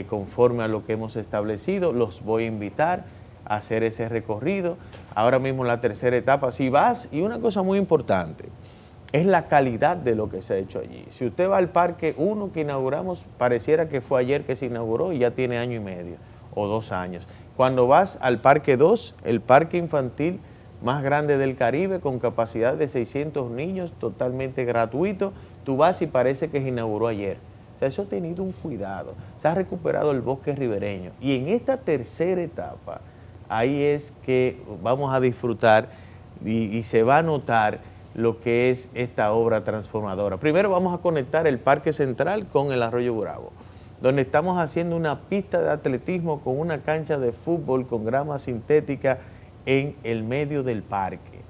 conforme a lo que hemos establecido. Los voy a invitar a hacer ese recorrido. Ahora mismo la tercera etapa, si vas, y una cosa muy importante, es la calidad de lo que se ha hecho allí. Si usted va al Parque 1 que inauguramos, pareciera que fue ayer que se inauguró y ya tiene año y medio o 2 años. Cuando vas al Parque 2, el parque infantil más grande del Caribe, con capacidad de 600 niños, totalmente gratuito, tú vas y parece que se inauguró ayer. O sea, eso ha tenido un cuidado. Se ha recuperado el bosque ribereño. Y en esta tercera etapa, ahí es que vamos a disfrutar y se va a notar lo que es esta obra transformadora. Primero vamos a conectar el Parque Central con el Arroyo Gurabo, donde estamos haciendo una pista de atletismo con una cancha de fútbol con grama sintética en el medio del parque,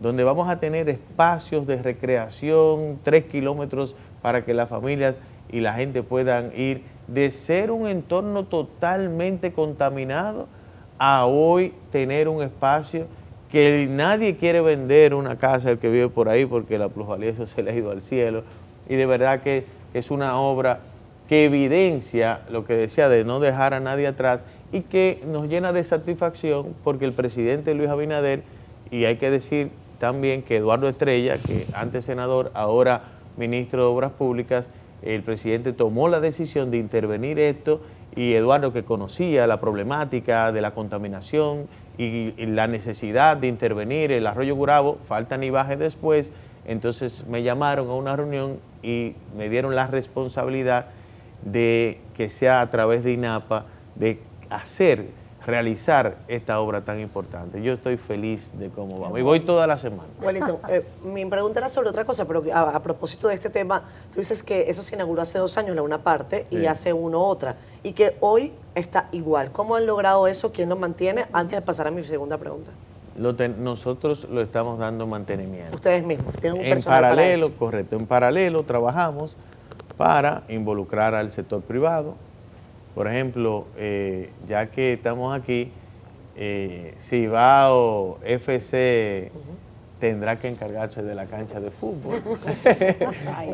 donde vamos a tener espacios de recreación, 3 kilómetros para que las familias y la gente puedan ir, de ser un entorno totalmente contaminado a hoy tener un espacio que nadie quiere vender una casa, el que vive por ahí, porque la plusvalía eso se le ha ido al cielo, y de verdad que es una obra que evidencia lo que decía de no dejar a nadie atrás y que nos llena de satisfacción porque el presidente Luis Abinader, y hay que decir también que Eduardo Estrella, que antes senador, ahora ministro de Obras Públicas, el presidente tomó la decisión de intervenir esto, y Eduardo, que conocía la problemática de la contaminación y la necesidad de intervenir el Arroyo Gurabo, falta ni baje después, entonces me llamaron a una reunión y me dieron la responsabilidad de que sea a través de INAPA, de realizar esta obra tan importante. Yo estoy feliz de cómo vamos y voy toda la semana. Wellington, mi pregunta era sobre otra cosa, pero a propósito de este tema, tú dices que eso se inauguró hace 2 años, la una parte, y hace 1 otra, y que hoy está igual. ¿Cómo han logrado eso? ¿Quién lo mantiene? Antes de pasar a mi segunda pregunta. Nosotros lo estamos dando mantenimiento. Ustedes mismos, tienen un en personal paralelo, para eso. correcto, en paralelo trabajamos para involucrar al sector privado. Por ejemplo, ya que estamos aquí, Cibao FC tendrá que encargarse de la cancha de fútbol.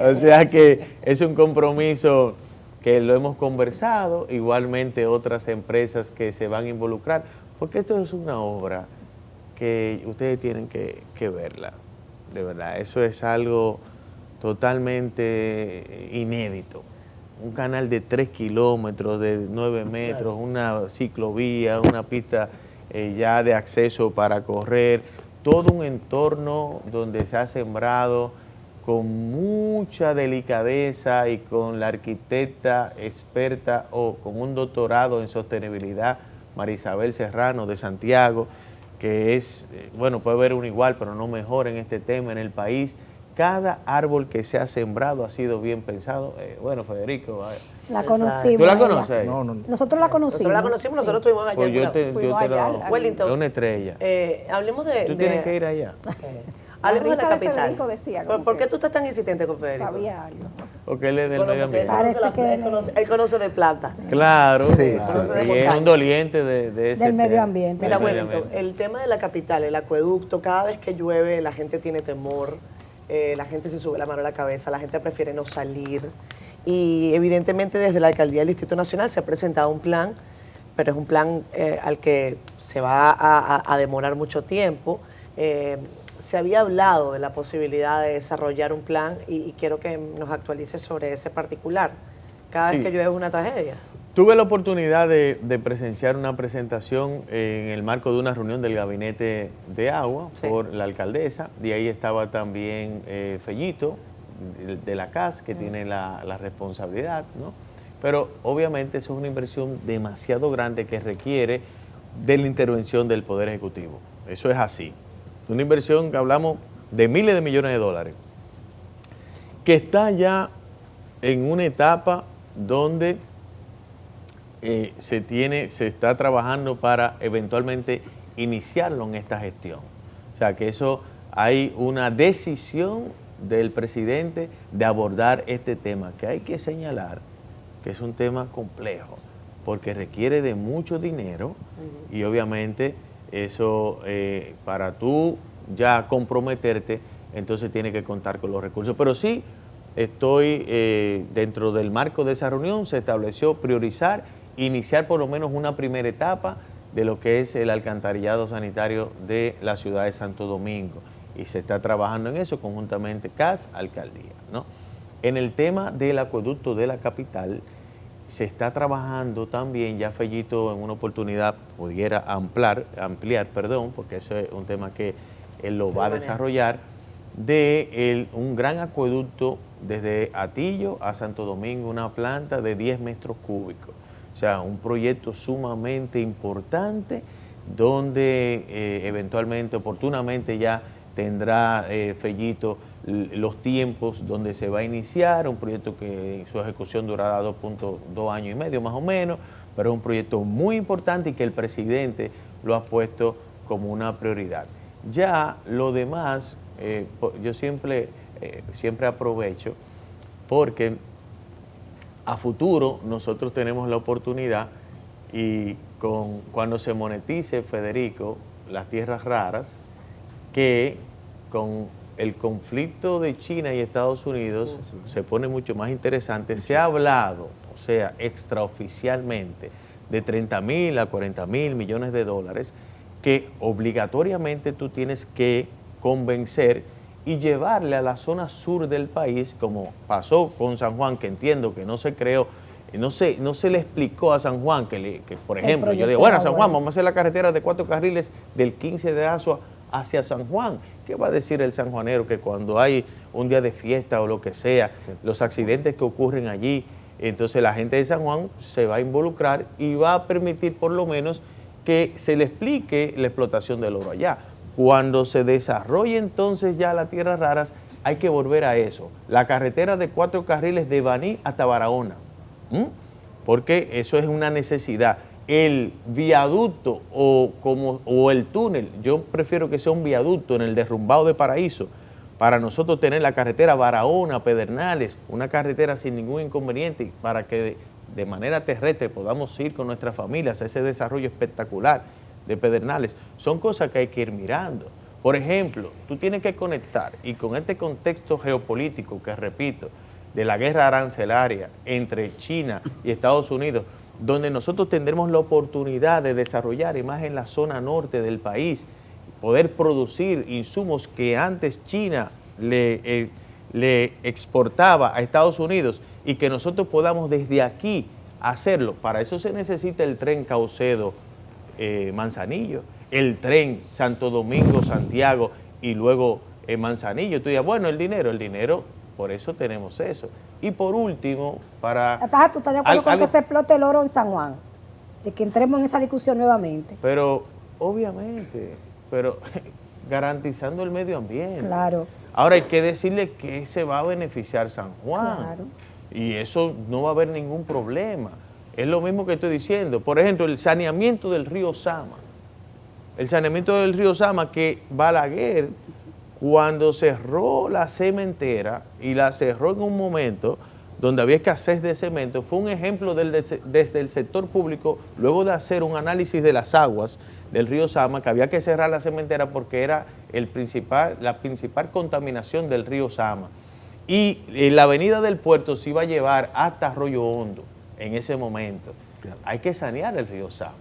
O sea que es un compromiso que lo hemos conversado, igualmente otras empresas que se van a involucrar, porque esto es una obra que ustedes tienen que verla, de verdad. Eso es algo totalmente inédito. Un canal de 3 kilómetros, de 9 metros, una ciclovía, una pista ya de acceso para correr, todo un entorno donde se ha sembrado con mucha delicadeza y con la arquitecta experta o con un doctorado en sostenibilidad, Marisabel Serrano de Santiago, que es, bueno, puede haber uno igual, pero no mejor en este tema en el país. Cada árbol que se ha sembrado ha sido bien pensado. Bueno, Federico. La conocimos. ¿Tú la conoces? No. Nosotros la conocimos. Nosotros la conocimos, nosotros estuvimos allá. Pues yo te Wellington. es una estrella. Hablemos Tú tienes que ir allá. Hablemos de la risa de capital. Federico decía como ¿Por qué que tú estás tan insistente con Federico? sabía algo. Porque él es del Bueno, medio porque ambiente. él conoce de plata. Claro, Sí, claro. sí. Y es un doliente de ese Del medio tema. ambiente. Mira, Del medio Wellington, ambiente. el tema de la capital, el acueducto, cada vez que llueve la gente tiene temor, la gente se sube la mano a la cabeza, la gente prefiere no salir. Y evidentemente desde la Alcaldía del Distrito Nacional se ha presentado un plan, pero es un plan al que se va a demorar mucho tiempo. Se había hablado de la posibilidad de desarrollar un plan y quiero que nos actualice sobre ese particular. Cada vez Sí. que llueve es una tragedia. Tuve la oportunidad de presenciar una presentación en el marco de una reunión del Gabinete de Agua Sí. por la alcaldesa, y ahí estaba también Fellito de la CAS, que tiene la responsabilidad, ¿no? Pero obviamente eso es una inversión demasiado grande que requiere de la intervención del Poder Ejecutivo. Eso es así. Una inversión que hablamos de miles de millones de dólares, que está ya en una etapa donde se está trabajando para eventualmente iniciarlo en esta gestión. O sea, que eso hay una decisión del presidente de abordar este tema, que hay que señalar que es un tema complejo, porque requiere de mucho dinero y obviamente eso, para tú ya comprometerte, entonces tiene que contar con los recursos. Pero sí, estoy dentro del marco de esa reunión, se estableció priorizar, iniciar por lo menos una primera etapa de lo que es el alcantarillado sanitario de la ciudad de Santo Domingo. Y se está trabajando en eso conjuntamente CAS, alcaldía, ¿no? En el tema del acueducto de la capital, se está trabajando también, ya Fellito en una oportunidad pudiera ampliar, porque ese es un tema que él lo va a desarrollar, de un gran acueducto desde Atillo a Santo Domingo, una planta de 10 metros cúbicos. O sea, un proyecto sumamente importante donde eventualmente, oportunamente ya tendrá Fellito los tiempos donde se va a iniciar, un proyecto que su ejecución durará 2 años y medio más o menos, pero es un proyecto muy importante y que el presidente lo ha puesto como una prioridad. Ya lo demás, yo siempre aprovecho porque a futuro nosotros tenemos la oportunidad y cuando se monetice, Federico, las tierras raras, que con el conflicto de China y Estados Unidos se pone mucho más interesante. Se ha hablado, o sea, extraoficialmente, de 30.000 a 40.000 millones de dólares que obligatoriamente tú tienes que convencer y llevarle a la zona sur del país, como pasó con San Juan, que entiendo que no se creó, no se le explicó a San Juan que por ejemplo, yo digo, bueno, San Juan, vamos a hacer la carretera de 4 carriles del 15 de Asua hacia San Juan. ¿Qué va a decir el sanjuanero que cuando hay un día de fiesta o lo que sea, los accidentes que ocurren allí, entonces la gente de San Juan se va a involucrar y va a permitir por lo menos que se le explique la explotación del oro allá? Cuando se desarrolle entonces ya las tierras raras, hay que volver a eso. La carretera de 4 carriles de Baní hasta Barahona, porque eso es una necesidad. El viaducto o el túnel, yo prefiero que sea un viaducto en el derrumbado de Paraíso, para nosotros tener la carretera Barahona, Pedernales, una carretera sin ningún inconveniente, para que de manera terrestre podamos ir con nuestras familias a ese desarrollo espectacular de Pedernales. Son cosas que hay que ir mirando. Por ejemplo, tú tienes que conectar, y con este contexto geopolítico que repito, de la guerra arancelaria entre China y Estados Unidos, donde nosotros tendremos la oportunidad de desarrollar, y más en la zona norte del país, poder producir insumos que antes China le exportaba a Estados Unidos y que nosotros podamos desde aquí hacerlo. Para eso se necesita el tren Caucedo-Manzanillo, el tren Santo Domingo-Santiago y luego Manzanillo. Tú dices, bueno, el dinero, por eso tenemos eso. Y por último, para... ¿Tú estás de acuerdo con que se explote el oro en San Juan? De que entremos en esa discusión nuevamente. Pero, obviamente, garantizando el medio ambiente. Claro. Ahora hay que decirle que se va a beneficiar San Juan. Claro. Y eso no va a haber ningún problema. Es lo mismo que estoy diciendo. Por ejemplo, el saneamiento del río Sama. El saneamiento del río Sama, que Balaguer, cuando cerró la cementera, y la cerró en un momento donde había escasez de cemento, fue un ejemplo desde el sector público, luego de hacer un análisis de las aguas del río Sama, que había que cerrar la cementera porque era la principal contaminación del río Sama. Y la avenida del puerto se iba a llevar hasta Arroyo Hondo en ese momento. Hay que sanear el río Sama.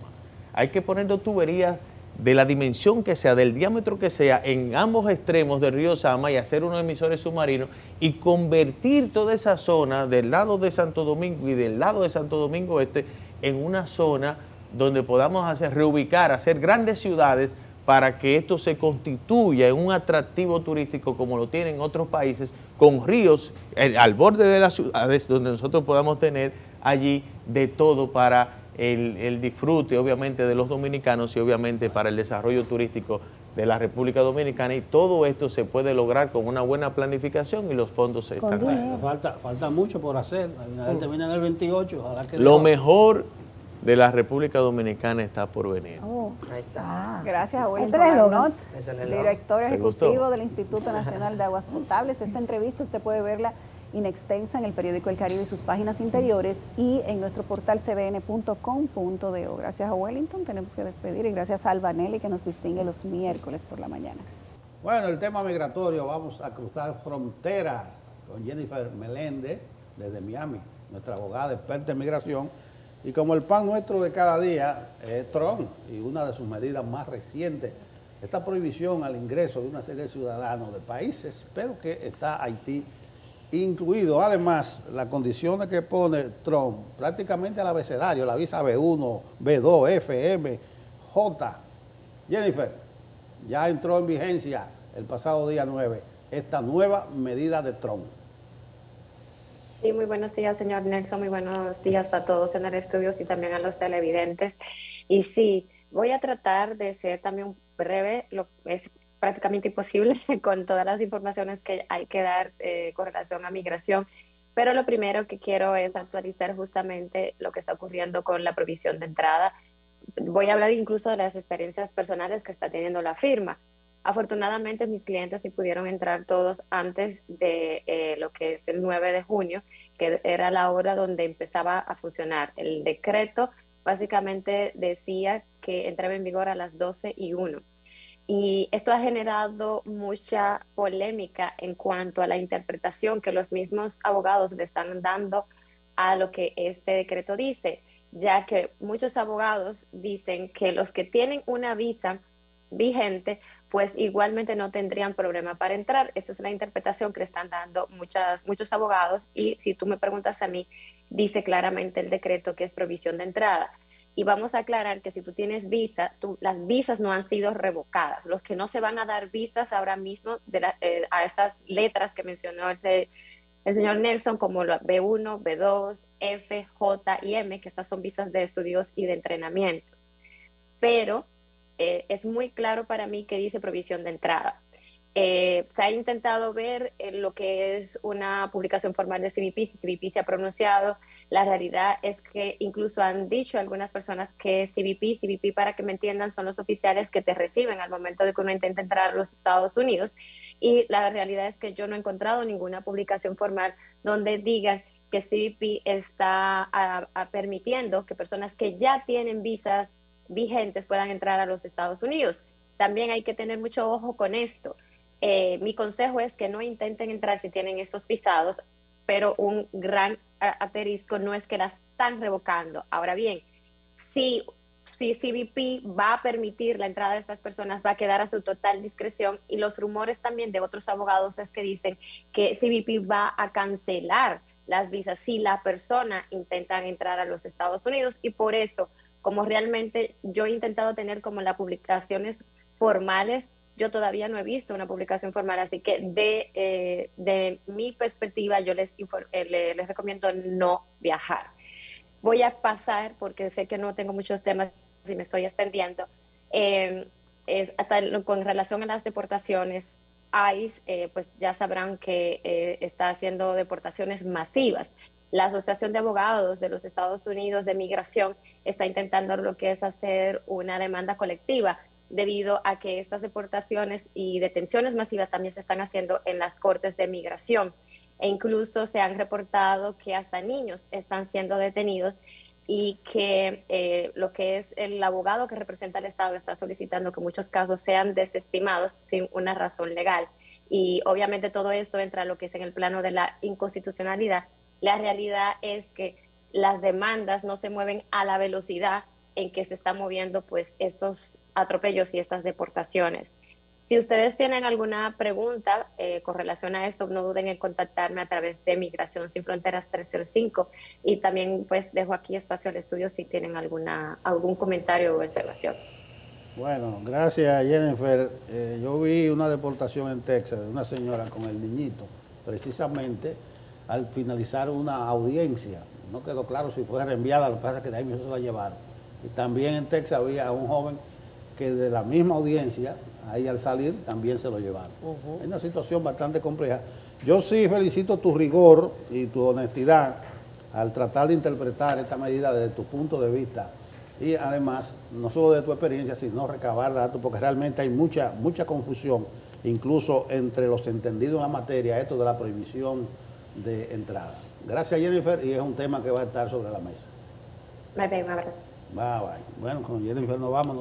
Hay que poner dos tuberías de la dimensión que sea, del diámetro que sea, en ambos extremos del río Sama y hacer unos emisores submarinos y convertir toda esa zona del lado de Santo Domingo y del lado de Santo Domingo Este en una zona donde podamos reubicar, hacer grandes ciudades para que esto se constituya en un atractivo turístico como lo tienen otros países, con ríos al borde de las ciudades donde nosotros podamos tener allí de todo para el disfrute, obviamente, de los dominicanos y obviamente para el desarrollo turístico de la República Dominicana, y todo esto se puede lograr con una buena planificación y los fondos se están dando. Falta mucho por hacer. Termina en el 28. Ojalá que lo mejor de la República Dominicana está por venir. Ahí está. Gracias a Ese era el Arnott, eslogan. director ¿Te ejecutivo gustó? del Instituto Nacional de Aguas Potables. Esta entrevista usted puede verla in extensa en el periódico El Caribe y sus páginas interiores y en nuestro portal cdn.com.do. Gracias a Wellington, tenemos que despedir, y gracias a Albanelli, que nos distingue los miércoles por la mañana. Bueno, el tema migratorio, vamos a cruzar frontera con Jennifer Meléndez desde Miami, nuestra abogada experta en migración. Y como el pan nuestro de cada día es Trump y una de sus medidas más recientes, esta prohibición al ingreso de una serie de ciudadanos de países, pero que está Haití incluido. Además, las condiciones que pone Trump, prácticamente al abecedario, la visa B1, B2, F, M, J. Jennifer, ya entró en vigencia el pasado día 9 esta nueva medida de Trump. Sí, muy buenos días, señor Nelson. Muy buenos días a todos en el estudio y también a los televidentes. Y sí, voy a tratar de ser también breve, lo es prácticamente imposible con todas las informaciones que hay que dar con relación a migración. Pero lo primero que quiero es actualizar justamente lo que está ocurriendo con la provisión de entrada. Voy a hablar incluso de las experiencias personales que está teniendo la firma. Afortunadamente mis clientes sí pudieron entrar todos antes de lo que es el 9 de junio, que era la hora donde empezaba a funcionar. El decreto básicamente decía que entraba en vigor a las 12:01. Y esto ha generado mucha polémica en cuanto a la interpretación que los mismos abogados le están dando a lo que este decreto dice, ya que muchos abogados dicen que los que tienen una visa vigente pues igualmente no tendrían problema para entrar. Esta es la interpretación que le están dando muchos abogados, y si tú me preguntas a mí, dice claramente el decreto que es provisión de entrada. Y vamos a aclarar que si tú tienes visa, las visas no han sido revocadas. Los que no se van a dar visas ahora mismo a estas letras que mencionó el señor Nelson, como la B1, B2, F, J y M, que estas son visas de estudios y de entrenamiento. Pero es muy claro para mí que dice provisión de entrada. Se ha intentado ver lo que es una publicación formal de CBP, si CBP se ha pronunciado. La realidad es que incluso han dicho algunas personas que CBP, para que me entiendan, son los oficiales que te reciben al momento de que uno intenta entrar a los Estados Unidos, y la realidad es que yo no he encontrado ninguna publicación formal donde digan que CBP está permitiendo que personas que ya tienen visas vigentes puedan entrar a los Estados Unidos. También hay que tener mucho ojo con esto. Mi consejo es que no intenten entrar si tienen estos visados, pero un gran asterisco no es que la están revocando. Ahora bien, si CBP va a permitir la entrada de estas personas, va a quedar a su total discreción, y los rumores también de otros abogados es que dicen que CBP va a cancelar las visas si la persona intenta entrar a los Estados Unidos, y por eso, como realmente yo he intentado tener como las publicaciones formales, yo todavía no he visto una publicación formal, así que de mi perspectiva yo les recomiendo no viajar. Voy a pasar, porque sé que no tengo muchos temas y me estoy extendiendo, con relación a las deportaciones. ICE, pues ya sabrán que está haciendo deportaciones masivas. La Asociación de Abogados de los Estados Unidos de Migración está intentando lo que es hacer una demanda colectiva, debido a que estas deportaciones y detenciones masivas también se están haciendo en las cortes de migración. E incluso se han reportado que hasta niños están siendo detenidos, y que lo que es el abogado que representa al Estado está solicitando que muchos casos sean desestimados sin una razón legal. Y obviamente todo esto entra a lo que es en el plano de la inconstitucionalidad. La realidad es que las demandas no se mueven a la velocidad en que se están moviendo pues estos atropellos y estas deportaciones. Si ustedes tienen alguna pregunta con relación a esto, no duden en contactarme a través de Migración Sin Fronteras 305, y también pues dejo aquí espacio al estudio si tienen algún comentario o observación. Bueno, gracias Jennifer. Yo vi una deportación en Texas de una señora con el niñito, precisamente al finalizar una audiencia. No quedó claro si fue reenviada, lo que pasa es que de ahí mismo se la llevaron. Y también en Texas había un joven que de la misma audiencia, ahí al salir, también se lo llevaron. Es una situación bastante compleja. Yo sí felicito tu rigor y tu honestidad al tratar de interpretar esta medida desde tu punto de vista, y además, no solo de tu experiencia, sino recabar datos, porque realmente hay mucha confusión, incluso entre los entendidos en la materia, esto de la prohibición de entrada. Gracias Jennifer, y es un tema que va a estar sobre la mesa. Bye, un abrazo. Bye. Bueno, con Jennifer nos vamos.